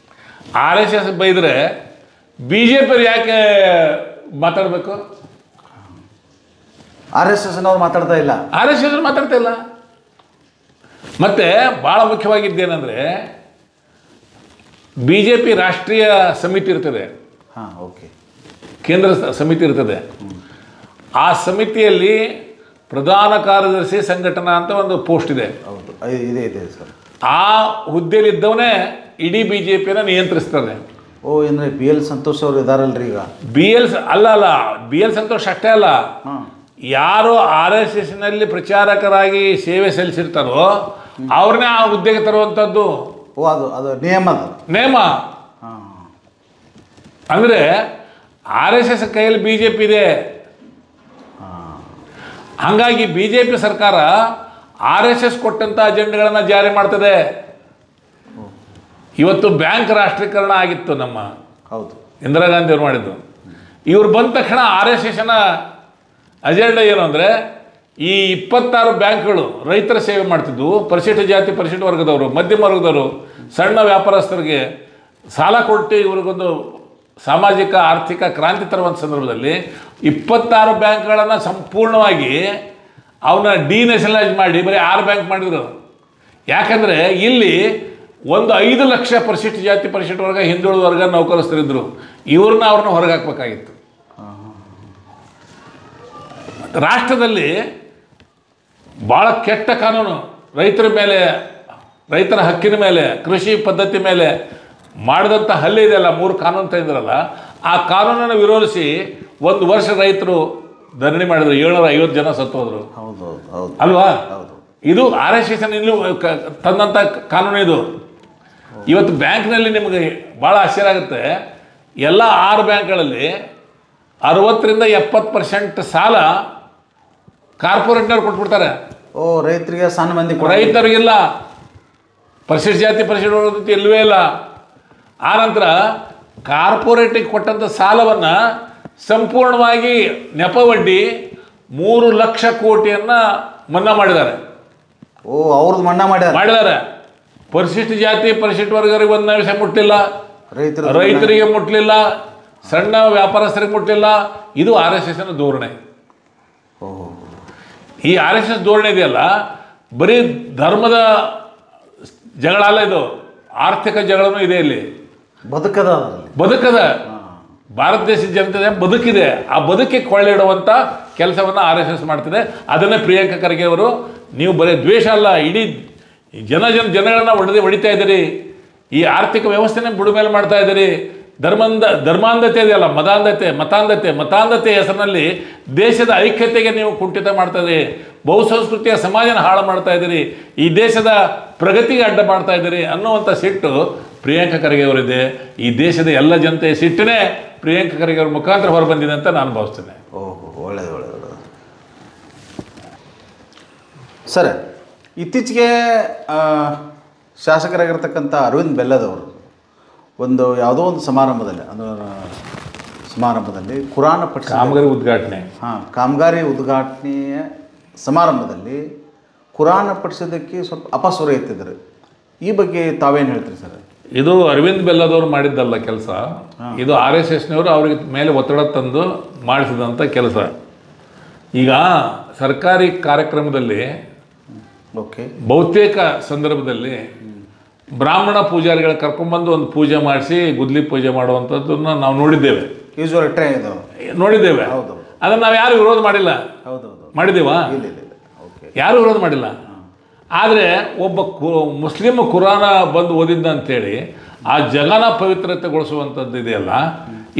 Speaker 2: RSS ಬೈದರೆ BJP ಯಾಕೆ ಮಾತಾಡಬೇಕು?
Speaker 1: RSSನವ್ರು ಮಾತಾಡ್ತಾ ಇಲ್ಲ,
Speaker 2: RSS ಮಾತಾಡ್ತಾ ಇಲ್ಲ. ಮತ್ತು ಭಾಳ ಮುಖ್ಯವಾಗಿದ್ದೇನೆಂದರೆ, BJP ರಾಷ್ಟ್ರೀಯ ಸಮಿತಿ ಇರ್ತದೆ, ಕೇಂದ್ರ ಸಮಿತಿ ಇರ್ತದೆ. ಆ ಸಮಿತಿಯಲ್ಲಿ ಪ್ರಧಾನ ಕಾರ್ಯದರ್ಶಿ ಸಂಘಟನಾ ಅಂತ ಒಂದು ಪೋಸ್ಟ್ ಇದೆ.
Speaker 1: ಹೌದು, ಇದೆ ಸರ್.
Speaker 2: ಆ ಹುದ್ದೆಯಲ್ಲಿದ್ದವನೇ ಇಡೀ BJPನ ನಿಯಂತ್ರಿಸ್ತಾರೆ.
Speaker 1: ಅಂದರೆ BL ಸಂತೋಷ್ ಅವರು ಇದಾರಲ್ರಿ ಈಗ?
Speaker 2: ಅಲ್ಲ, BL ಸಂತೋಷ್ ಅಷ್ಟೇ ಅಲ್ಲ, ಯಾರು RSSನಲ್ಲಿ ಪ್ರಚಾರಕರಾಗಿ ಸೇವೆ ಸಲ್ಲಿಸಿರ್ತಾರೋ ಅವ್ರನ್ನೇ ಆ ಹುದ್ದೆಗೆ ತರುವಂಥದ್ದು.
Speaker 1: ಅದು ನೇಮ.
Speaker 2: ಅಂದರೆ RSS ಕೈಯಲ್ಲಿ BJP ಇದೆ. ಹಾಗಾಗಿ BJP ಸರ್ಕಾರ RSS ಕೊಟ್ಟಂಥ ಅಜೆಂಡಗಳನ್ನು ಜಾರಿ ಮಾಡ್ತದೆ. ಇವತ್ತು ಬ್ಯಾಂಕ್ ರಾಷ್ಟ್ರೀಕರಣ ಆಗಿತ್ತು, ನಮ್ಮ ಇಂದಿರಾ ಗಾಂಧಿ ಅವರು ಮಾಡಿದ್ದು. ಇವ್ರು ಬಂದ ತಕ್ಷಣ RSSನ ಅಜೆಂಡಾ ಏನು ಅಂದರೆ, ಈ 26 ಬ್ಯಾಂಕ್ಗಳು ರೈತರ ಸೇವೆ ಮಾಡ್ತಿದ್ವು, ಪರಿಶಿಷ್ಟ ಜಾತಿ ಪರಿಶಿಷ್ಟ ವರ್ಗದವರು, ಮಧ್ಯಮ ವರ್ಗದವರು, ಸಣ್ಣ ವ್ಯಾಪಾರಸ್ಥರಿಗೆ ಸಾಲ ಕೊಟ್ಟು ಇವ್ರಿಗೊಂದು ಸಾಮಾಜಿಕ ಆರ್ಥಿಕ ಕ್ರಾಂತಿ ತರುವಂಥ ಸಂದರ್ಭದಲ್ಲಿ 26 ಬ್ಯಾಂಕ್ಗಳನ್ನು ಸಂಪೂರ್ಣವಾಗಿ ಅವನ್ನ ಡಿನ್ಯಾಷನಲೈಸ್ ಮಾಡಿ ಬರೀ 6 ಬ್ಯಾಂಕ್ ಮಾಡಿದರು. ಯಾಕಂದರೆ ಇಲ್ಲಿ ಒಂದು 5 ಲಕ್ಷ ಪರಿಶಿಷ್ಟ ಜಾತಿ ಪರಿಶಿಷ್ಟ ವರ್ಗ, ಹಿಂದುಳಿದ ವರ್ಗ ನೌಕರಸ್ಥರಿದ್ದರು. ಅವ್ರನ್ನ ಹೊರಗೆ ಹಾಕಬೇಕಾಗಿತ್ತು. ರಾಷ್ಟ್ರದಲ್ಲಿ ಭಾಳ ಕೆಟ್ಟ ಕಾನೂನು, ರೈತರ ಮೇಲೆ, ರೈತರ ಹಕ್ಕಿನ ಮೇಲೆ, ಕೃಷಿ ಪದ್ಧತಿ ಮೇಲೆ ಮಾಡಿದಂಥ ಹಲ್ಲೆ ಇದೆಯಲ್ಲ, 3 ಕಾನೂನು ತಂದಿರಲ್ಲ, ಆ ಕಾನೂನನ್ನು ವಿರೋಧಿಸಿ 1 ವರ್ಷ ರೈತರು ಧರಣಿ ಮಾಡಿದ್ರು, 750 ಜನ ಸತ್ತು ಹೋದರು.
Speaker 1: ಹೌದು ಹೌದು
Speaker 2: ಅಲ್ವಾ?
Speaker 1: ಹೌದು.
Speaker 2: ಇದು RSS ಇಲ್ಲೂ ತಂದಂಥ ಕಾನೂನು ಇದು. ಇವತ್ತು ಬ್ಯಾಂಕ್ನಲ್ಲಿ ನಿಮಗೆ ಭಾಳ ಆಶ್ಚರ್ಯ ಆಗುತ್ತೆ. ಎಲ್ಲ 6 ಬ್ಯಾಂಕ್ಗಳಲ್ಲಿ 60-70% ಸಾಲ ಕಾರ್ಪೊರೇಟ್ನವ್ರು ಕೊಟ್ಬಿಡ್ತಾರೆ.
Speaker 1: ರೈತರಿಗೆ, ಸಣ್ಣ ಮಂದಿ,
Speaker 2: ರೈತರಿಗಿಲ್ಲ, ಪರಿಶಿಷ್ಟ ಜಾತಿ ಪರಿಶಿಷ್ಟ ವರ್ಗದ ಇಲ್ಲವೇ ಇಲ್ಲ. ಆನಂತರ ಕಾರ್ಪೊರೇಟಿಗೆ ಕೊಟ್ಟಂಥ ಸಾಲವನ್ನು ಸಂಪೂರ್ಣವಾಗಿ ನೆಪ ಬಡ್ಡಿ 3 ಲಕ್ಷ ಕೋಟಿಯನ್ನು ಮನ್ನಾ ಮಾಡಿದ್ದಾರೆ.
Speaker 1: ಅವ್ರದ್ದು ಮನ್ನಾ
Speaker 2: ಮಾಡಿದ್ದಾರೆ. ಪರಿಶಿಷ್ಟ ಜಾತಿ ಪರಿಶಿಷ್ಟ ವರ್ಗರಿಗೆ ಒಂದು ವಿಷಯ ಮುಟ್ಟಲಿಲ್ಲ, ರೈತರಿಗೆ ಮುಟ್ಟಲಿಲ್ಲ, ಸಣ್ಣ ವ್ಯಾಪಾರಸ್ಥರಿಗೆ ಮುಟ್ಟಲಿಲ್ಲ. ಇದು RSSನ ಧೋರಣೆ. ಈ RSS ಧೋರಣೆ ಇದೆಯಲ್ಲ, ಬರೀ ಧರ್ಮದ ಜಗಳ ಅಲ್ಲ, ಇದು ಆರ್ಥಿಕ ಜಗಳನೂ ಇದೆ. ಇಲ್ಲಿ ಬದುಕದ ಭಾರತ ದೇಶದ ಜನತೆ ಬದುಕಿದೆ. ಆ ಬದುಕಿಗೆ ಕೊಳ್ಳಿಡುವಂಥ ಕೆಲಸವನ್ನು RSS ಮಾಡ್ತಿದೆ. ಅದನ್ನೇ ಪ್ರಿಯಾಂಕಾ ಖರ್ಗೆ ಅವರು, ನೀವು ಬರೀ ದ್ವೇಷ ಅಲ್ಲ, ಇಡೀ ಜನಗಳನ್ನ ಹೊಡಿತಾ ಇದ್ದೀರಿ, ಈ ಆರ್ಥಿಕ ವ್ಯವಸ್ಥೆನೇ ಬುಡಮೇಲೆ ಮಾಡ್ತಾ ಇದ್ದೀರಿ, ಧರ್ಮಾಂಧತೆ ಇದೆಯಲ್ಲ, ಮತಾಂಧತೆ ಹೆಸರಿನಲ್ಲಿ ದೇಶದ ಐಕ್ಯತೆಗೆ ನೀವು ಕುಂಠಿತ ಮಾಡ್ತಾ ಇದ್ದೀರಿ, ಬಹುಸಂಸ್ಕೃತಿಯ ಸಮಾಜನ ಹಾಳು ಮಾಡ್ತಾ ಇದ್ದೀರಿ, ಈ ದೇಶದ ಪ್ರಗತಿಗೆ ಅಡ್ಡ ಮಾಡ್ತಾ ಇದ್ದೀರಿ ಅನ್ನುವಂಥ ಸಿಟ್ಟು ಪ್ರಿಯಾಂಕಾ ಖರ್ಗೆ ಅವರಿದೆ. ಈ ದೇಶದ ಎಲ್ಲ ಜನತೆಯ ಸಿಟ್ಟನೇ ಪ್ರಿಯಾಂಕಾ ಖರ್ಗೆ ಅವ್ರ ಮುಖಾಂತರ ಹೊರಬಂದಿದೆ ಅಂತ ನಾನು ಭಾವಿಸ್ತೇನೆ.
Speaker 1: ಒಳ್ಳೆಯದು. ಸರ್, ಇತ್ತೀಚೆಗೆ ಶಾಸಕರಾಗಿರ್ತಕ್ಕಂಥ ಅರವಿಂದ್ ಬೆಲ್ಲದವರು ಯಾವುದೋ ಒಂದು ಸಮಾರಂಭದಲ್ಲಿ ಕುರಾನ್
Speaker 2: ಕಾಮಗಾರಿ ಉದ್ಘಾಟನೆ
Speaker 1: ಕಾಮಗಾರಿ ಉದ್ಘಾಟನೆಯ ಸಮಾರಂಭದಲ್ಲಿ ಕುರಾನ್ ಪಠಿಸೋದಕ್ಕೆ ಸ್ವಲ್ಪ ಅಪಸ್ವರ ಎತ್ತಿದ್ರು. ಈ ಬಗ್ಗೆ ತಾವೇನು ಹೇಳ್ತೀರಿ ಸರ್?
Speaker 2: ಇದು ಅರವಿಂದ್ ಬೆಲ್ಲದವ್ರು ಮಾಡಿದ್ದಲ್ಲ ಕೆಲಸ, ಇದು RSSನವರು ಅವ್ರಿಗೆ ಮೇಲೆ ಒತ್ತಡ ತಂದು ಮಾಡಿಸಿದಂಥ ಕೆಲಸ. ಈಗ ಸರ್ಕಾರಿ ಕಾರ್ಯಕ್ರಮದಲ್ಲಿ ಬಹುತೇಕ ಸಂದರ್ಭದಲ್ಲಿ ಬ್ರಾಹ್ಮಣ ಪೂಜಾರಿಗಳ ಕರ್ಕೊಂಡ್ಬಂದು ಒಂದು ಪೂಜೆ ಮಾಡಿಸಿ ಗುದ್ಲಿ ಪೂಜೆ ಮಾಡುವಂಥದ್ದನ್ನು ನಾವು ನೋಡಿದ್ದೇವೆ. ಅದನ್ನು ನಾವು ಯಾರು ವಿರೋಧ ಮಾಡಿಲ್ಲ. ಮಾಡಿದ್ದೀವಾ? ಯಾರು ವಿರೋಧ ಮಾಡಿಲ್ಲ. ಆದರೆ ಒಬ್ಬ ಮುಸ್ಲಿಮ್ ಕುರಾನ ಬಂದು ಓದಿದ್ದ ಅಂತೇಳಿ ಆ ಜಗನ ಪವಿತ್ರತೆಗೊಳಿಸುವಂಥದ್ದು ಇದೆಯಲ್ಲ,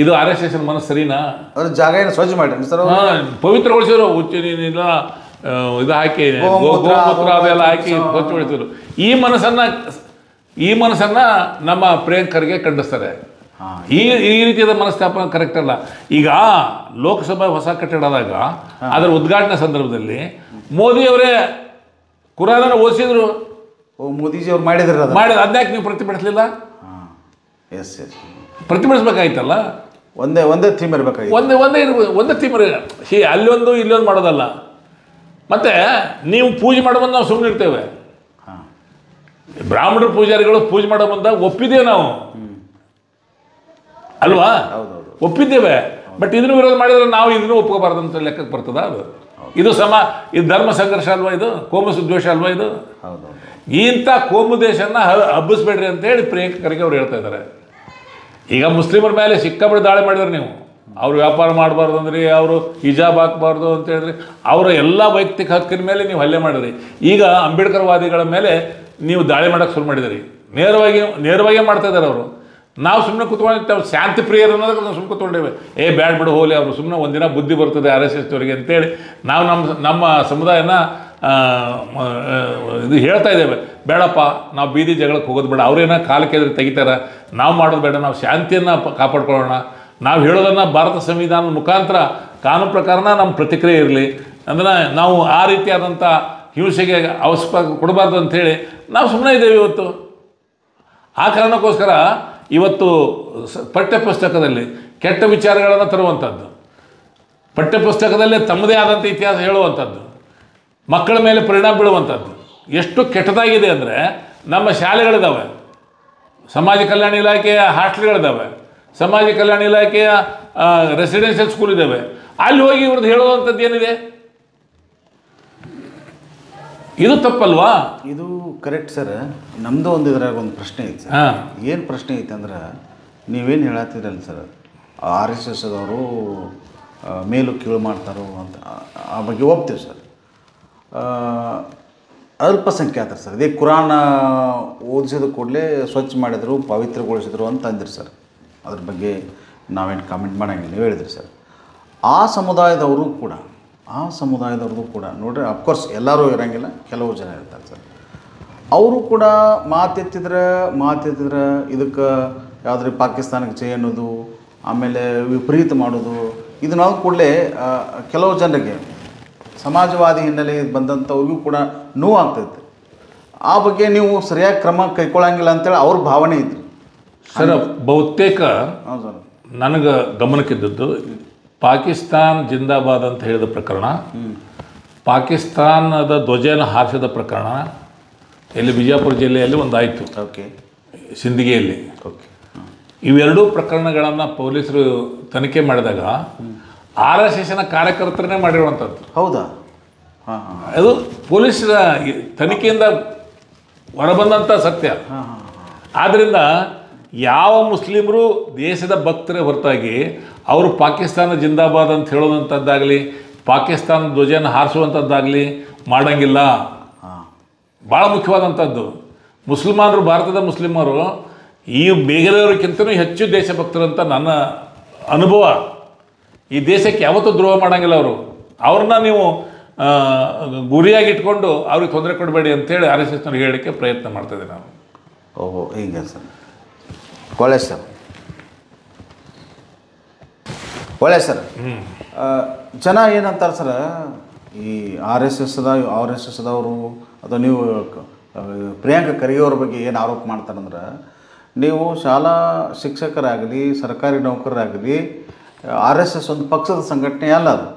Speaker 2: ಇದು RSSನ ಮನಸ್ಸು ಸರಿನಾ?
Speaker 1: ಜಾಗ ಏನು ಸ್ವಚ್ಛ ಮಾಡಿ ಸರ್,
Speaker 2: ಪವಿತ್ರಗೊಳಿಸಿದ್ರು, ನೀನಿಲ್ಲ ಇದು ಹಾಕಿ ಗೋಮೂತ್ರ ಅದೆಲ್ಲ ಹಾಕಿ ಸ್ವಚ್ಛಗೊಳಿಸಿದ್ರು. ಈ ಮನಸ್ಸನ್ನು ನಮ್ಮ ಪ್ರಿಯಾಂಕರಿಗೆ ಖಂಡಿಸ್ತಾರೆ. ಈ ರೀತಿಯಾದ ಮನಸ್ತಾಪ ಕರೆಕ್ಟ್ ಅಲ್ಲ. ಈಗ ಲೋಕಸಭಾ ಹೊಸ ಕಟ್ಟಡದಾಗ ಅದರ ಉದ್ಘಾಟನೆ ಸಂದರ್ಭದಲ್ಲಿ ಮೋದಿಯವರೇ ಕುರಾನನ್ನು ಓದಿಸಿದ್ರು.
Speaker 1: ಮೋದಿಜಿ ಅವ್ರು ಮಾಡಿದ್ರು.
Speaker 2: ಅದನ್ಯಾಕೆ ನೀವು ಪ್ರತಿಭಟಿಸಲಿಲ್ಲ? ಪ್ರತಿಭಟಿಸ್ಬೇಕಾಯ್ತಲ್ಲ.
Speaker 1: ಒಂದೇ ಥೀಮ್ ಇರಬೇಕಾಗಿತ್ತು.
Speaker 2: ಒಂದೇ ಥೀಮ್ ಅಲ್ಲೊಂದು ಇಲ್ಲೊಂದು ಮಾಡೋದಲ್ಲ. ಮತ್ತು ನೀವು ಪೂಜೆ ಮಾಡೋ ನಾವು ಸುಮ್ಮನೆ ಇರ್ತೇವೆ. ಬ್ರಾಹ್ಮಣರು ಪೂಜಾರಿಗಳು ಪೂಜೆ ಮಾಡೋ ಬಂದಾಗ ಒಪ್ಪಿದ್ದೇವೆ ನಾವು, ಅಲ್ವಾ? ಒಪ್ಪಿದ್ದೇವೆ. ಬಟ್ ಇದನ್ನು ವಿರೋಧ ಮಾಡಿದ್ರೆ ನಾವು ಇದನ್ನು ಒಪ್ಕೋಬಾರ್ದು ಅಂತ ಲೆಕ್ಕಕ್ಕೆ ಬರ್ತದ? ಇದು ಇದು ಧರ್ಮ ಸಂಘರ್ಷ ಅಲ್ವಾ? ಇದು ಕೋಮು ದ್ವೇಷ ಅಲ್ವಾ? ಇದು ಇಂಥ ಕೋಮು ದೇಶನ ಹಬ್ಬಿಸ್ಬೇಡ್ರಿ ಅಂತೇಳಿ ಪ್ರಿಯಾಂಕಾ ಖರ್ಗೆ ಅವ್ರು ಹೇಳ್ತಾ ಇದ್ದಾರೆ. ಈಗ ಮುಸ್ಲಿಮರ ಮೇಲೆ ಸಿಕ್ಕಾಪಟ್ಟೆ ದಾಳಿ ಮಾಡಿದ್ರೆ ನೀವು, ಅವರು ವ್ಯಾಪಾರ ಮಾಡಬಾರ್ದು ಅಂದ್ರಿ, ಅವರು ಹಿಜಾಬ್ ಹಾಕಬಾರ್ದು ಅಂತ ಹೇಳಿದ್ರಿ, ಅವರ ಎಲ್ಲ ವೈಯಕ್ತಿಕ ಹಕ್ಕಿನ ಮೇಲೆ ನೀವು ಹಲ್ಲೆ ಮಾಡಿದ್ರಿ. ಈಗ ಅಂಬೇಡ್ಕರ್ ವಾದಿಗಳ ಮೇಲೆ ನೀವು ದಾಳಿ ಮಾಡೋಕ್ಕೆ ಶುರು ಮಾಡಿದಿರಿ. ನೇರವಾಗಿ ಮಾಡ್ತಾ ಇದ್ದಾರೆ ಅವರು. ನಾವು ಸುಮ್ಮನೆ ಕೂತ್ಕೊಂಡು ಶಾಂತಿ ಪ್ರಿಯರು ಅನ್ನೋದಕ್ಕೆ ನಾವು ಸುಮ್ಮನೆ ಕೂತ್ಕೊಂಡೇವೆ. ಬ್ಯಾಡ್ ಬಿಡು ಹೋಲಿ, ಅವರು ಸುಮ್ಮನೆ ಒಂದಿನ ಬುದ್ಧಿ ಬರ್ತದೆ RSSವರಿಗೆ ಅಂತೇಳಿ ನಾವು ನಮ್ಮ ಸಮುದಾಯನ ಇದು ಹೇಳ್ತಾ ಇದ್ದೇವೆ. ಬೇಡಪ್ಪ, ನಾವು ಬೀದಿ ಜಗಳಕ್ಕೆ ಹೋಗೋದು ಬೇಡ, ಅವರೇನ ಕಾಲಕ್ಕೆ ಎದುರು ತೆಗಿತಾರೆ, ನಾವು ಮಾಡೋದು ಬೇಡ, ನಾವು ಶಾಂತಿಯನ್ನು ಕಾಪಾಡ್ಕೊಳ್ಳೋಣ. ನಾವು ಹೇಳೋದನ್ನು ಭಾರತ ಸಂವಿಧಾನದ ಮುಖಾಂತರ ಕಾನೂನು ಪ್ರಕಾರನ ನಮ್ಮ ಪ್ರತಿಕ್ರಿಯೆ ಇರಲಿ. ಅಂದರೆ ನಾವು ಆ ರೀತಿಯಾದಂಥ ಹಿಂಸೆಗೆ ಅವಶ್ಯಕ ಕೊಡಬಾರ್ದು ಅಂಥೇಳಿ ನಾವು ಸುಮ್ಮನೆ ಇದ್ದೇವೆ ಇವತ್ತು. ಆ ಕಾರಣಕ್ಕೋಸ್ಕರ ಇವತ್ತು ಪಠ್ಯಪುಸ್ತಕದಲ್ಲಿ ಕೆಟ್ಟ ವಿಚಾರಗಳನ್ನು ತರುವಂಥದ್ದು, ಪಠ್ಯಪುಸ್ತಕದಲ್ಲೇ ತಮ್ಮದೇ ಆದಂಥ ಇತಿಹಾಸ ಹೇಳುವಂಥದ್ದು, ಮಕ್ಕಳ ಮೇಲೆ ಪರಿಣಾಮ ಬೀಳುವಂಥದ್ದು ಎಷ್ಟು ಕೆಟ್ಟದಾಗಿದೆ ಅಂದರೆ, ನಮ್ಮ ಶಾಲೆಗಳಿದ್ದಾವೆ, ಸಮಾಜ ಕಲ್ಯಾಣ ಇಲಾಖೆಯ ಹಾಸ್ಟೆಲ್ಗಳಿದ್ದಾವೆ, ಸಮಾಜ ಕಲ್ಯಾಣ ಇಲಾಖೆಯ ರೆಸಿಡೆನ್ಷಿಯಲ್ ಸ್ಕೂಲ್ ಇದ್ದಾವೆ. ಅಲ್ಲಿ ಹೋಗಿ ಇವ್ರದ್ದು ಹೇಳುವಂಥದ್ದು ಏನಿದೆ? ಇದು ತಪ್ಪಲ್ವಾ?
Speaker 1: ಇದು ಕರೆಕ್ಟ್ ಸರ್. ನಮ್ಮದು ಒಂದು ಇದ್ರಾಗ ಒಂದು ಪ್ರಶ್ನೆ ಐತೆ ಸರ್. ಏನು ಪ್ರಶ್ನೆ ಐತೆ ಅಂದ್ರೆ, ನೀವೇನು ಹೇಳತ್ತಿದ್ರಲ್ಲ ಸರ್, RSSದವರು ಮೇಲು ಕೀಳು ಮಾಡ್ತಾರೋ ಅಂತ, ಆ ಬಗ್ಗೆ ಒಪ್ತೀವಿ ಸರ್. ಅಲ್ಪಸಂಖ್ಯಾತರು ಸರ್, ಇದೇ ಕುರಾನ್ ಓದಿಸಿದ ಕೂಡಲೇ ಸ್ವಚ್ಛ ಮಾಡಿದರು, ಪವಿತ್ರಗೊಳಿಸಿದ್ರು ಅಂತ ಅಂದಿರಿ ಸರ್. ಅದ್ರ ಬಗ್ಗೆ ನಾವೇನು ಕಾಮೆಂಟ್ ಮಾಡೋಂಗಿಲ್ಲ, ನೀವು ಹೇಳಿದ್ರಿ ಸರ್. ಆ ಸಮುದಾಯದವ್ರದ್ದು ಕೂಡ ನೋಡ್ರಿ, ಅಫ್ಕೋರ್ಸ್ ಎಲ್ಲರೂ ಇರೋಂಗಿಲ್ಲ, ಕೆಲವು ಜನ ಇರ್ತಾರೆ ಸರ್. ಅವರು ಕೂಡ ಮಾತೆತ್ತಿದ್ರೆ ಇದಕ್ಕೆ ಯಾವುದ್ರಿ ಪಾಕಿಸ್ತಾನಕ್ಕೆ ಜೈ ಅನ್ನೋದು, ಆಮೇಲೆ ವಿಪರೀತ ಮಾಡೋದು, ಇದು ನಾವು ಕೂಡಲೇ ಕೆಲವು ಜನರಿಗೆ ಸಮಾಜವಾದಿ ಹಿನ್ನೆಲೆ ಬಂದಂಥವ್ರಿಗೂ ಕೂಡ ನೋವು ಆಗ್ತೈತೆ. ಆ ಬಗ್ಗೆ ನೀವು ಸರಿಯಾಗಿ ಕ್ರಮ ಕೈಗೊಳ್ಳಂಗಿಲ್ಲ ಅಂತೇಳಿ ಅವ್ರ ಭಾವನೆ ಇತ್ತು
Speaker 2: ಸರ್. ಬಹುತೇಕ
Speaker 1: ಹೌದು ಸರ್,
Speaker 2: ನನಗೆ ಗಮನಕ್ಕಿದ್ದದ್ದು ಪಾಕಿಸ್ತಾನ್ ಜಿಂದಾಬಾದ್ ಅಂತ ಹೇಳಿದ ಪ್ರಕರಣ, ಪಾಕಿಸ್ತಾನದ ಧ್ವಜನ ಹಾರಿಸಿದ ಪ್ರಕರಣ ಇಲ್ಲಿ ಬಿಜಾಪುರ ಜಿಲ್ಲೆಯಲ್ಲಿ ಒಂದಾಯಿತು,
Speaker 1: ಓಕೆ,
Speaker 2: ಸಿಂದಗಿಯಲ್ಲಿ.
Speaker 1: ಓಕೆ,
Speaker 2: ಇವೆರಡೂ ಪ್ರಕರಣಗಳನ್ನು ಪೊಲೀಸರು ತನಿಖೆ ಮಾಡಿದಾಗ RSSನ ಕಾರ್ಯಕರ್ತರನ್ನೇ ಮಾಡಿರುವಂಥದ್ದು.
Speaker 1: ಹೌದಾ? ಹಾಂ ಹಾಂ,
Speaker 2: ಅದು ಪೊಲೀಸರ ತನಿಖೆಯಿಂದ ಹೊರಬಂದಂಥ ಸತ್ಯ. ಆದ್ದರಿಂದ ಯಾವ ಮುಸ್ಲಿಮರು ದೇಶದ ಭಕ್ತರೇ ಹೊರತಾಗಿ ಅವರು ಪಾಕಿಸ್ತಾನ ಜಿಂದಾಬಾದ್ ಅಂತ ಹೇಳೋದಂಥದ್ದಾಗಲಿ, ಪಾಕಿಸ್ತಾನ ಧ್ವಜನ ಹಾರಿಸುವಂಥದ್ದಾಗಲಿ ಮಾಡೋಂಗಿಲ್ಲ. ಭಾಳ ಮುಖ್ಯವಾದಂಥದ್ದು. ಮುಸಲ್ಮಾನರು, ಭಾರತದ ಮುಸ್ಲಿಮರು ಈ ಬೇಗದವರಿಗಿಂತಲೂ ಹೆಚ್ಚು ದೇಶಭಕ್ತರು ಅಂತ ನನ್ನ ಅನುಭವ. ಈ ದೇಶಕ್ಕೆ ಯಾವತ್ತೂ ದ್ರೋಹ ಮಾಡೋಂಗಿಲ್ಲ ಅವರು. ಅವ್ರನ್ನ ನೀವು ಗುರಿಯಾಗಿ ಇಟ್ಕೊಂಡು ಅವ್ರಿಗೆ ತೊಂದರೆ ಕೊಡಬೇಡಿ ಅಂತೇಳಿ RSSನವ್ರಿಗೆ ಹೇಳಲಿಕ್ಕೆ ಪ್ರಯತ್ನ ಮಾಡ್ತಾಯಿದ್ದೆ ನಾನು.
Speaker 1: ಓಹೋ, ಹೀಗೆ ಸರ್. ಒಳ್ಳೆ ಸರ್, ಒಳ್ಳೆ ಸರ್. ಜನ ಏನಂತಾರೆ ಸರ್, ಈ RSSದವರು ಅಥವಾ ನೀವು ಪ್ರಿಯಾಂಕ ಖರ್ಗೆ ಅವ್ರ ಬಗ್ಗೆ ಏನು ಆರೋಪ ಮಾಡ್ತಾರಂದ್ರೆ, ನೀವು ಶಾಲಾ ಶಿಕ್ಷಕರಾಗಲಿ, ಸರ್ಕಾರಿ ನೌಕರರಾಗಲಿ, RSS ಒಂದು ಪಕ್ಷದ ಸಂಘಟನೆ ಅಲ್ಲ,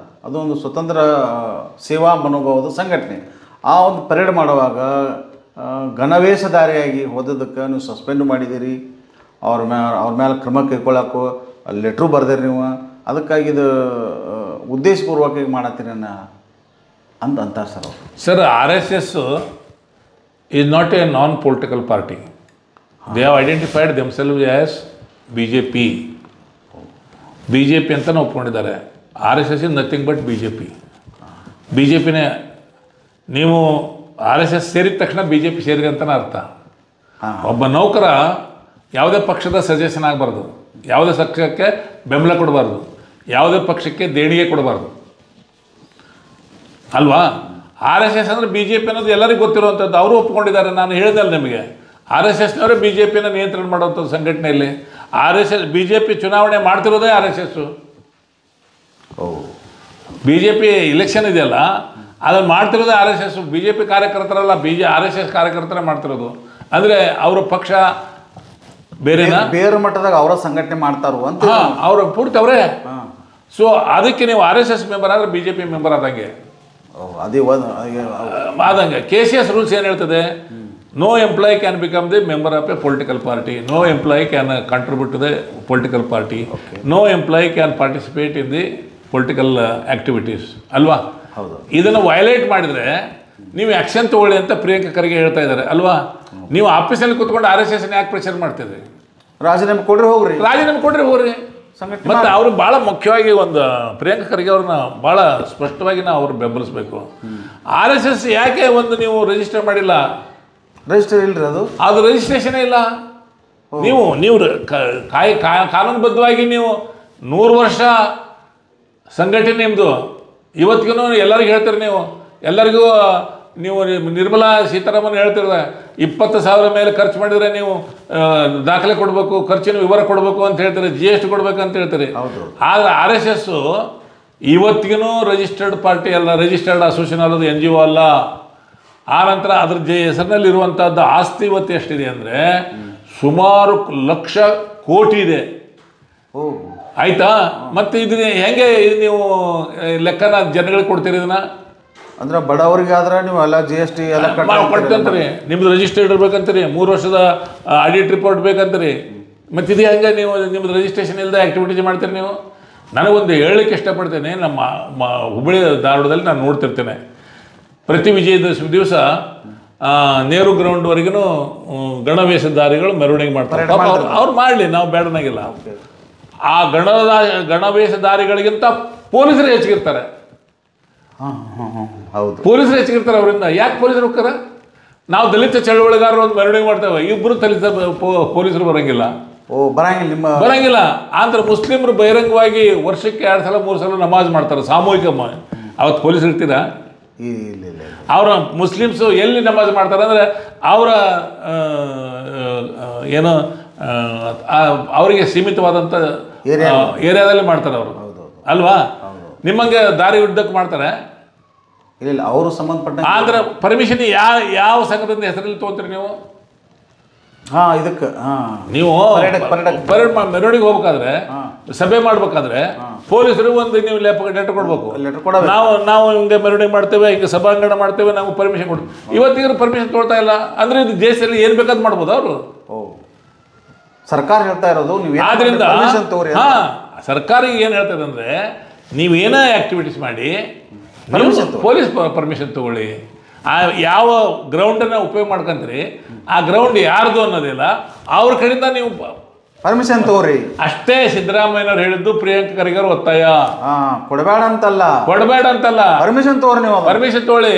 Speaker 1: ಅದೊಂದು ಸ್ವತಂತ್ರ ಸೇವಾ ಮನೋಭಾವದ ಸಂಘಟನೆ. ಆ ಒಂದು ಪರೇಡ್ ಮಾಡುವಾಗ ಗಣವೇಷಧಾರಿಯಾಗಿ ಹೋದದಕ್ಕೆ ನೀವು ಸಸ್ಪೆಂಡ್ ಮಾಡಿದ್ದೀರಿ, ಅವ್ರ ಮೇಲೆ ಕ್ರಮ ಕೈಗೊಳ್ಳೋಕ್ಕೂ ಲೆಟ್ರು ಬರ್ದಿರಿ ನೀವು. ಅದಕ್ಕಾಗಿ ಇದು ಉದ್ದೇಶಪೂರ್ವಕವಾಗಿ ಮಾಡತ್ತೀರಿ ಅಂತ ಅಂತಾರೆ ಸರ್ ಅವರು.
Speaker 2: Sir, RSS is not a non political party. They have identified themselves as BJP ಅಂತಲೂ ಒಪ್ಕೊಂಡಿದ್ದಾರೆ. RSS ಇಸ್ ನಥಿಂಗ್ ಬಟ್ BJPನೇ. ನೀವು RSS ಸೇರಿದ ತಕ್ಷಣ BJP ಸೇರಿದೆ ಅಂತಲೇ ಅರ್ಥ. ಒಬ್ಬ ನೌಕರ ಯಾವುದೇ ಪಕ್ಷದ ಸಜೆಷನ್ ಆಗಬಾರ್ದು, ಯಾವುದೇ ಪಕ್ಷಕ್ಕೆ ಬೆಂಬಲ ಕೊಡಬಾರ್ದು, ಯಾವುದೇ ಪಕ್ಷಕ್ಕೆ ದೇಣಿಗೆ ಕೊಡಬಾರ್ದು ಅಲ್ವಾ? RSS ಅಂದರೆ BJP ಅನ್ನೋದು ಎಲ್ಲರಿಗೂ ಗೊತ್ತಿರುವಂಥದ್ದು. ಅವರು ಒಪ್ಕೊಂಡಿದ್ದಾರೆ. ನಾನು ಹೇಳಿದಲ್ಲ ನಿಮಗೆ, RSSನವರೇ BJPನ ನಿಯಂತ್ರಣ ಮಾಡುವಂಥದ್ದು ಸಂಘಟನೆಯಲ್ಲಿ. BJP ಚುನಾವಣೆ ಮಾಡ್ತಿರೋದೇ RSS. BJP ಇಲೆಕ್ಷನ್ ಇದೆಯಲ್ಲ, ಅದನ್ನು ಮಾಡ್ತಿರೋದೇ RSS. BJP ಕಾರ್ಯಕರ್ತರಲ್ಲ, RSS ಕಾರ್ಯಕರ್ತರೇ ಮಾಡ್ತಿರೋದು. ಅಂದರೆ ಅವರ ಪಕ್ಷ ಬೇರೆನಾ,
Speaker 1: ಬೇರೆ ಮಟ್ಟದಾಗ ಅವರ ಸಂಘಟನೆ ಮಾಡ್ತಾರೋ ಅಂತ
Speaker 2: ಅವರು ಪೂರ್ತಿ ಅವರೇ. ಸೊ ಅದಕ್ಕೆ ನೀವು RSS ಮೆಂಬರ್ ಆದರೆ BJP ಮೆಂಬರ್ ಆದಂಗೆ. ಆದಂಗೆ KCS ರೂಲ್ಸ್ ಏನು ಹೇಳ್ತದೆ? No employee can become the member of a political party, no employee can contribute to the political party, no employee can participate in the political activities ಅಲ್ವಾ?
Speaker 1: ಹೌದು.
Speaker 2: ಇದನ್ನು violate ಮಾಡಿದರೆ ನೀವು action ತೊಗೊಳ್ಳಿ ಅಂತ ಪ್ರಿಯಾಂಕ ಖರ್ಗೆ ಹೇಳ್ತಾ ಇದ್ದಾರೆ ಅಲ್ವಾ? ನೀವು ಆಫೀಸಲ್ಲಿ ಕೂತ್ಕೊಂಡು RSSನ ಯಾಕೆ ಪ್ರೆಷರ್ ಮಾಡ್ತಿದ್ರಿ?
Speaker 1: ರಾಜೀನಾಮೆ ಕೊಡ್ರಿ, ಹೋಗ್ರಿ,
Speaker 2: ರಾಜೀನಾಮೆ ಕೊಡ್ರಿ, ಹೋಗ್ರಿ. ಮತ್ತು ಅವರು ಭಾಳ ಮುಖ್ಯವಾಗಿ ಒಂದು ಪ್ರಿಯಾಂಕ ಖರ್ಗೆ ಅವ್ರನ್ನ ಭಾಳ ಸ್ಪಷ್ಟವಾಗಿ ನಾವು ಅವ್ರು ಬೆಂಬಲಿಸಬೇಕು. RSS ಯಾಕೆ ಒಂದು ನೀವು ರಿಜಿಸ್ಟರ್ ಮಾಡಿಲ್ಲ?
Speaker 1: ರಿಜಿಸ್ಟರ್ ಇಲ್ಲರಿ,
Speaker 2: ಅದು ರಿಜಿಸ್ಟ್ರೇಷನೇ ಇಲ್ಲ. ನೀವು ಕಾನೂನುಬದ್ಧವಾಗಿ ನೀವು 100 ವರ್ಷ ಸಂಘಟನೆ ನಿಮ್ಮದು. ಇವತ್ತಿಗೂ ಎಲ್ಲರಿಗೂ ಹೇಳ್ತೀರಿ, ನೀವು ಎಲ್ಲರಿಗೂ ನಿರ್ಮಲಾ ಸೀತಾರಾಮನ್ ಹೇಳ್ತಿರೋದೆ 20,000 ಮೇಲೆ ಖರ್ಚು ಮಾಡಿದರೆ ನೀವು ದಾಖಲೆ ಕೊಡಬೇಕು, ಖರ್ಚಿನ ವಿವರ ಕೊಡಬೇಕು ಅಂತ ಹೇಳ್ತಾರೆ, GST ಕೊಡಬೇಕು ಅಂತ ಹೇಳ್ತಾರೆ. ಆದರೆ RSS ಇವತ್ತಿಗೂ ರಿಜಿಸ್ಟರ್ಡ್ ಪಾರ್ಟಿ ಅಲ್ಲ, ರಿಜಿಸ್ಟರ್ಡ್ ಅಸೋಸಿಯೇಷನ್ ಅಲ್ಲದು, NGO ಅಲ್ಲ. ಆನಂತರ ಅದ್ರ ಹೆಸರಿನಲ್ಲಿರುವಂಥದ್ದು ಆಸ್ತಿ ಇವತ್ತು ಎಷ್ಟಿದೆ ಅಂದರೆ ಸುಮಾರು ಲಕ್ಷ ಕೋಟಿ ಇದೆ. ಆಯಿತಾ? ಮತ್ತು ಇದನ್ನ ಹೆಂಗೆ ನೀವು ಲೆಕ್ಕನ ಜನಗಳಿಗೆ ಕೊಡ್ತೀರಿ? ಇದನ್ನು
Speaker 1: ಅಂದ್ರೆ ಬಡವರಿಗೆ ಆದ್ರೆ ನೀವು ಎಲ್ಲ GST ಎಲ್ಲ
Speaker 2: ಕೊಡ್ತಂತೀರಿ, ನಿಮ್ದು ರಿಜಿಸ್ಟರ್ಡ್ ಇರ್ಬೇಕಂತೀರಿ, 3 ವರ್ಷದ ಆಡಿಟ್ ರಿಪೋರ್ಟ್ ಬೇಕಂತೀರಿ. ಮತ್ತು ಇದು ಹೆಂಗೆ ನೀವು ನಿಮ್ಮದು ರಿಜಿಸ್ಟ್ರೇಷನ್ ಇಲ್ಲದೆ ಆ್ಯಕ್ಟಿವಿಟೀಸ್ ಮಾಡ್ತೀರಿ? ನೀವು ನನಗೊಂದು ಹೇಳಲಿಕ್ಕೆ ಇಷ್ಟಪಡ್ತೇನೆ. ನಮ್ಮ ಹುಬ್ಬಳ್ಳಿ ಧಾರವಾಡದಲ್ಲಿ ನಾನು ನೋಡ್ತಿರ್ತೇನೆ, ಪ್ರತಿ ವಿಜಯದಶಮಿ ದಿವಸ ನೆಹರು ಗ್ರೌಂಡ್ವರೆಗೂ ಗಣವೇಷಧಾರಿಗಳು ಮೆರವಣಿಗೆ ಮಾಡ್ತಾರೆ. ಅವ್ರು ಮಾಡಲಿ, ನಾವು ಬೇಡನಾಗಿಲ್ಲ. ಆ ಗಣವೇಷಧಾರಿಗಳಿಗಿಂತ ಪೊಲೀಸರು ಹೆಚ್ಚಿಗಿರ್ತಾರೆ.
Speaker 1: ಹೌದು,
Speaker 2: ಪೊಲೀಸರು ಹೆಚ್ಚಿಗಿರ್ತಾರೆ ಅವರಿಂದ. ಯಾಕೆ ಪೊಲೀಸರು ಹೋಗ್ತಾರೆ? ನಾವು ದಲಿತ ಚಳವಳಿಗಾರರು ಒಂದು ಮೆರವಣಿಗೆ ಮಾಡ್ತೇವೆ, ಇಬ್ಬರು ದಲಿತ ಪೊಲೀಸರು ಬರೋಂಗಿಲ್ಲ.
Speaker 1: ಬರಂಗಿಲ್ಲ ನಿಮ್ಮ
Speaker 2: ಬರಂಗಿಲ್ಲ. ಆದ್ರೆ ಮುಸ್ಲಿಮರು ಬಹಿರಂಗವಾಗಿ ವರ್ಷಕ್ಕೆ 2 ಸಲ 3 ಸಲ ನಮಾಜ್ ಮಾಡ್ತಾರೆ, ಸಾಮೂಹಿಕ. ಅವತ್ತು ಪೊಲೀಸ್ ಇರ್ತೀರಾ?
Speaker 1: ಇಲ್ಲ.
Speaker 2: ಅವರ ಮುಸ್ಲಿಮ್ಸು ಎಲ್ಲಿ ನಮಾಜ್ ಮಾಡ್ತಾರೆ ಅಂದರೆ ಅವರ ಏನು ಅವರಿಗೆ ಸೀಮಿತವಾದಂಥ ಏರಿಯಾದಲ್ಲಿ ಮಾಡ್ತಾರೆ ಅವರು, ಅಲ್ವಾ? ನಿಮ್ಮಂಗೆ ದಾರಿ ಉದ್ದಕ್ಕೆ ಮಾಡ್ತಾರೆ?
Speaker 1: ಇಲ್ಲ, ಅವರು ಸಂಬಂಧಪಟ್ಟ.
Speaker 2: ಆದ್ರೆ ಪರ್ಮಿಷನ್ ಯಾವ ಸಂಘದಿಂದ ಹೆಸರಲ್ಲಿ ತೊಗೊಂತೀರಿ ನೀವು?
Speaker 1: ಇದಕ್ಕೆ
Speaker 2: ನೀವು ಪರೇಡ್ ಮೆರವಣಿಗೆ ಹೋಗ್ಬೇಕಾದ್ರೆ, ಸಭೆ ಮಾಡ್ಬೇಕಾದ್ರೆ ಪೊಲೀಸರು ಒಂದು ನೀವು ಲೆಟರ್ ಕೊಡ್ಬೇಕು. ನಾವು ಹಿಂಗೆ ಮೆರವಣಿಗೆ ಮಾಡ್ತೇವೆ, ಹಿಂಗೆ ಸಭಾಂಗಣ ಮಾಡ್ತೇವೆ, ನಾವು ಪರ್ಮಿಷನ್ ಕೊಡ್ತೀವಿ. ಇವತ್ತಿಗೆ ಪರ್ಮಿಷನ್ ತೊಗೊಳ್ತಾ ಇಲ್ಲ ಅಂದ್ರೆ ಇದು ದೇಶದಲ್ಲಿ ಏನು ಬೇಕಾದ್ ಮಾಡ್ಬೋದು ಅವರು.
Speaker 1: ಸರ್ಕಾರ ಹೇಳ್ತಾ ಇರೋದು ನೀವು.
Speaker 2: ಆದ್ರಿಂದ ಸರ್ಕಾರ ಏನು ಹೇಳ್ತದೆ ಅಂದ್ರೆ, ನೀವೇನೇ ಆಕ್ಟಿವಿಟೀಸ್ ಮಾಡಿ ಪೊಲೀಸ್ ಪರ್ಮಿಷನ್ ತಗೊಳ್ಳಿ. ಯಾವ ಗ್ರೌಂಡನ್ನು ಉಪಯೋಗ ಮಾಡ್ಕೊಂತೀರಿ ಆ ಗ್ರೌಂಡ್ ಯಾರ್ದು ಅನ್ನೋದಿಲ್ಲ, ಅವ್ರ ಕಡೆಯಿಂದ ನೀವು
Speaker 1: ಪರ್ಮಿಷನ್ ತಗೋರಿ
Speaker 2: ಅಷ್ಟೇ. ಸಿದ್ದರಾಮಯ್ಯನವ್ರು ಹೇಳಿದ್ದು ಪ್ರಿಯಾಂಕ ಖರ್ಗೆ ಅವರು ಒತ್ತಾಯ.
Speaker 1: ಕೊಡಬೇಡ ಅಂತಲ್ಲ, ಪರ್ಮಿಷನ್ ತಗೋರಿ. ನೀವು
Speaker 2: ಪರ್ಮಿಷನ್ ತಗೊಳ್ಳಿ.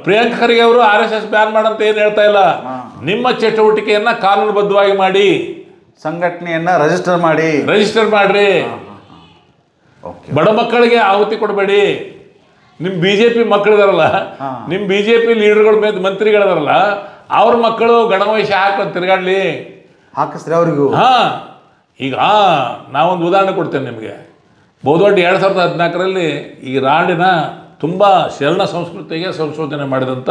Speaker 2: ಪ್ರಿಯಾಂಕ ಖರ್ಗೆ ಅವರು RSS ಬ್ಯಾನ್ ಮಾಡಂತ ಏನು ಹೇಳ್ತಾ ಇಲ್ಲ. ನಿಮ್ಮ ಚಟುವಟಿಕೆಯನ್ನ ಕಾನೂನುಬದ್ಧವಾಗಿ ಮಾಡಿ,
Speaker 1: ಸಂಘಟನೆಯನ್ನ ರಿಜಿಸ್ಟರ್ ಮಾಡ್ರಿ.
Speaker 2: ಬಡ ಮಕ್ಕಳಿಗೆ ಆಹುತಿ ಕೊಡಬೇಡಿ. ನಿಮ್ಮ BJP ಮಕ್ಕಳಿದಾರಲ್ಲ, ನಿಮ್ಮ BJP ಲೀಡರ್ಗಳ ಮಂತ್ರಿಗಳಿದಾರಲ್ಲ, ಅವ್ರ ಮಕ್ಕಳು ಗಣವೇಶ ಹಾಕೊಂಡು ತಿರುಗಾಡ್ಲಿ,
Speaker 1: ಹಾಕಿಸ್ರಿ ಅವ್ರಿಗೂ.
Speaker 2: ಈಗ ನಾವೊಂದು ಉದಾಹರಣೆ ಕೊಡ್ತೇನೆ ನಿಮಗೆ. ಬಹುದೊಡ್ಡ 2014ರಲ್ಲಿ ಈ ನಾಡಿನ ತುಂಬ ಶರಣ ಸಂಸ್ಕೃತಿಗೆ ಸಂಶೋಧನೆ ಮಾಡಿದಂಥ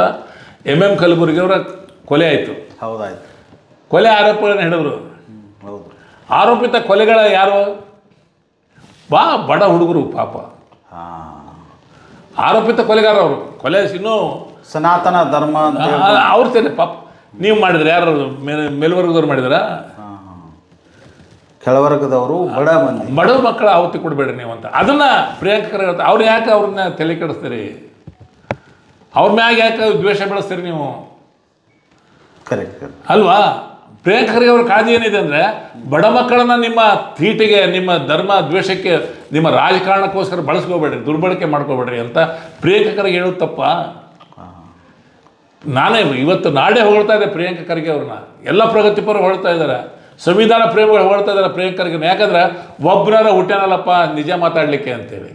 Speaker 2: MM ಕಲಬುರ್ಗಿಯವರ ಕೊಲೆ ಆಯಿತು.
Speaker 1: ಹೌದಾಯ್ತು.
Speaker 2: ಕೊಲೆ ಆರೋಪಗಳನ್ನು ಹಿಡಿದ್ರು.
Speaker 1: ಹೌದು.
Speaker 2: ಆರೋಪಿತ ಕೊಲೆಗಳ ಯಾರು? ಬಡ ಹುಡುಗರು ಪಾಪ. ಆರೋಪಿತ ಕೊಲೆಗಾರ ಅವರು. ಕೊಲೆ ಇನ್ನೂ
Speaker 1: ಸನಾತನ ಧರ್ಮ
Speaker 2: ಅವ್ರು ಸೇರಿ ಪಾಪ. ನೀವು ಮಾಡಿದ್ರೆ ಯಾರು? ಮೇಲ್ವರ್ಗದವ್ರು ಮಾಡಿದಾರ?
Speaker 1: ಕೆಳವರ್ಗದವರು,
Speaker 2: ಬಡ ಮಕ್ಕಳ ಆವತ್ತಿ ಕೊಡಬೇಡ್ರಿ ನೀವು ಅಂತ. ಅದನ್ನ ಪ್ರಿಯಾಂಕ ಖರ್ಗೆ ಹೇಳ್ತಾರೆ. ಅವ್ರು ಯಾಕೆ ಅವ್ರನ್ನ ತಲೆ ಕೆಡಿಸ್ತೀರಿ? ಅವ್ರ ಮ್ಯಾಗ ಯಾಕೆ ದ್ವೇಷ ಬೆಳೆಸ್ತೀರಿ ನೀವು?
Speaker 1: ಕರೆಕ್ಟ್
Speaker 2: ಅಲ್ವಾ? ಪ್ರಿಯಾಂಕ ಖರ್ಗೆ ಅವ್ರ ಕಾಳಜಿ ಏನಿದೆ ಅಂದರೆ, ಬಡ ಮಕ್ಕಳನ್ನ ನಿಮ್ಮ ತೀಟೆಗೆ, ನಿಮ್ಮ ಧರ್ಮ ದ್ವೇಷಕ್ಕೆ, ನಿಮ್ಮ ರಾಜಕಾರಣಕ್ಕೋಸ್ಕರ ಬಳಸ್ಕೋಬೇಡ್ರಿ, ದುರ್ಬಳಕೆ ಮಾಡ್ಕೋಬೇಡ್ರಿ ಅಂತ ಪ್ರಿಯಾಂಕ ಖರ್ಗೆ ಹೇಳೋದು ತಪ್ಪ? ನಾನೇ ಇವತ್ತು ನಾಡೇ ಹೊಗಳ್ತಾ ಇದೆ ಪ್ರಿಯಾಂಕ ಖರ್ಗೆ ಅವ್ರನ್ನ. ಎಲ್ಲ ಪ್ರಗತಿಪರರು ಹೊಗಳ್ತಾ ಇದ್ದಾರೆ, ಸಂವಿಧಾನ ಪ್ರೇಮಿಗಳು ಹೊಗಳ್ತಾ ಇದ್ದಾರೆ ಪ್ರಿಯಾಂಕ ಖರ್ಗೆ. ಯಾಕಂದ್ರೆ ಒಬ್ಬನಾರ ಹುಟ್ಟ್ಯಾನಲ್ಲಪ್ಪ ನಿಜ ಮಾತಾಡಲಿಕ್ಕೆ ಅಂತೇಳಿ.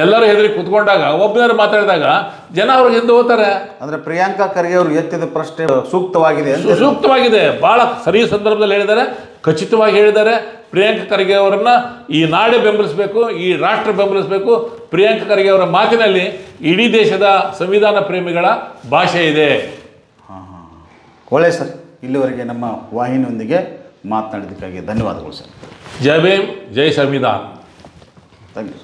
Speaker 2: ಎಲ್ಲರೂ ಹೆದರಿ ಕುತ್ಕೊಂಡಾಗ ಒಬ್ಬನಾರು ಮಾತಾಡಿದಾಗ ಜನ ಅವ್ರಿಗೆ ಹಿಂದೆ ಹೋಗ್ತಾರೆ.
Speaker 1: ಅಂದರೆ ಪ್ರಿಯಾಂಕ ಖರ್ಗೆ ಅವರು ಎತ್ತಿದ ಪ್ರಶ್ನೆ ಸೂಕ್ತವಾಗಿದೆ,
Speaker 2: ಭಾಳ ಸರಿ ಸಂದರ್ಭದಲ್ಲಿ ಹೇಳಿದ್ದಾರೆ, ಖಚಿತವಾಗಿ ಹೇಳಿದ್ದಾರೆ. ಪ್ರಿಯಾಂಕ ಖರ್ಗೆ ಅವರನ್ನು ಈ ನಾಡೆ ಬೆಂಬಲಿಸಬೇಕು, ಈ ರಾಷ್ಟ್ರ ಬೆಂಬಲಿಸಬೇಕು. ಪ್ರಿಯಾಂಕ ಖರ್ಗೆ ಅವರ ಮಾತಿನಲ್ಲಿ ಇಡೀ ದೇಶದ ಸಂವಿಧಾನ ಪ್ರೇಮಿಗಳ ಭಾಷೆ ಇದೆ.
Speaker 1: ಒಳ್ಳೆ ಸರ್, ಇಲ್ಲಿವರೆಗೆ ನಮ್ಮ ವಾಹಿನಿಯೊಂದಿಗೆ ಮಾತನಾಡಿದ್ದಕ್ಕಾಗಿ ಧನ್ಯವಾದಗಳು ಸರ್.
Speaker 2: ಜೈ ಭೀಮ್, ಜೈ ಸಂವಿಧಾನ್.
Speaker 1: Thank you.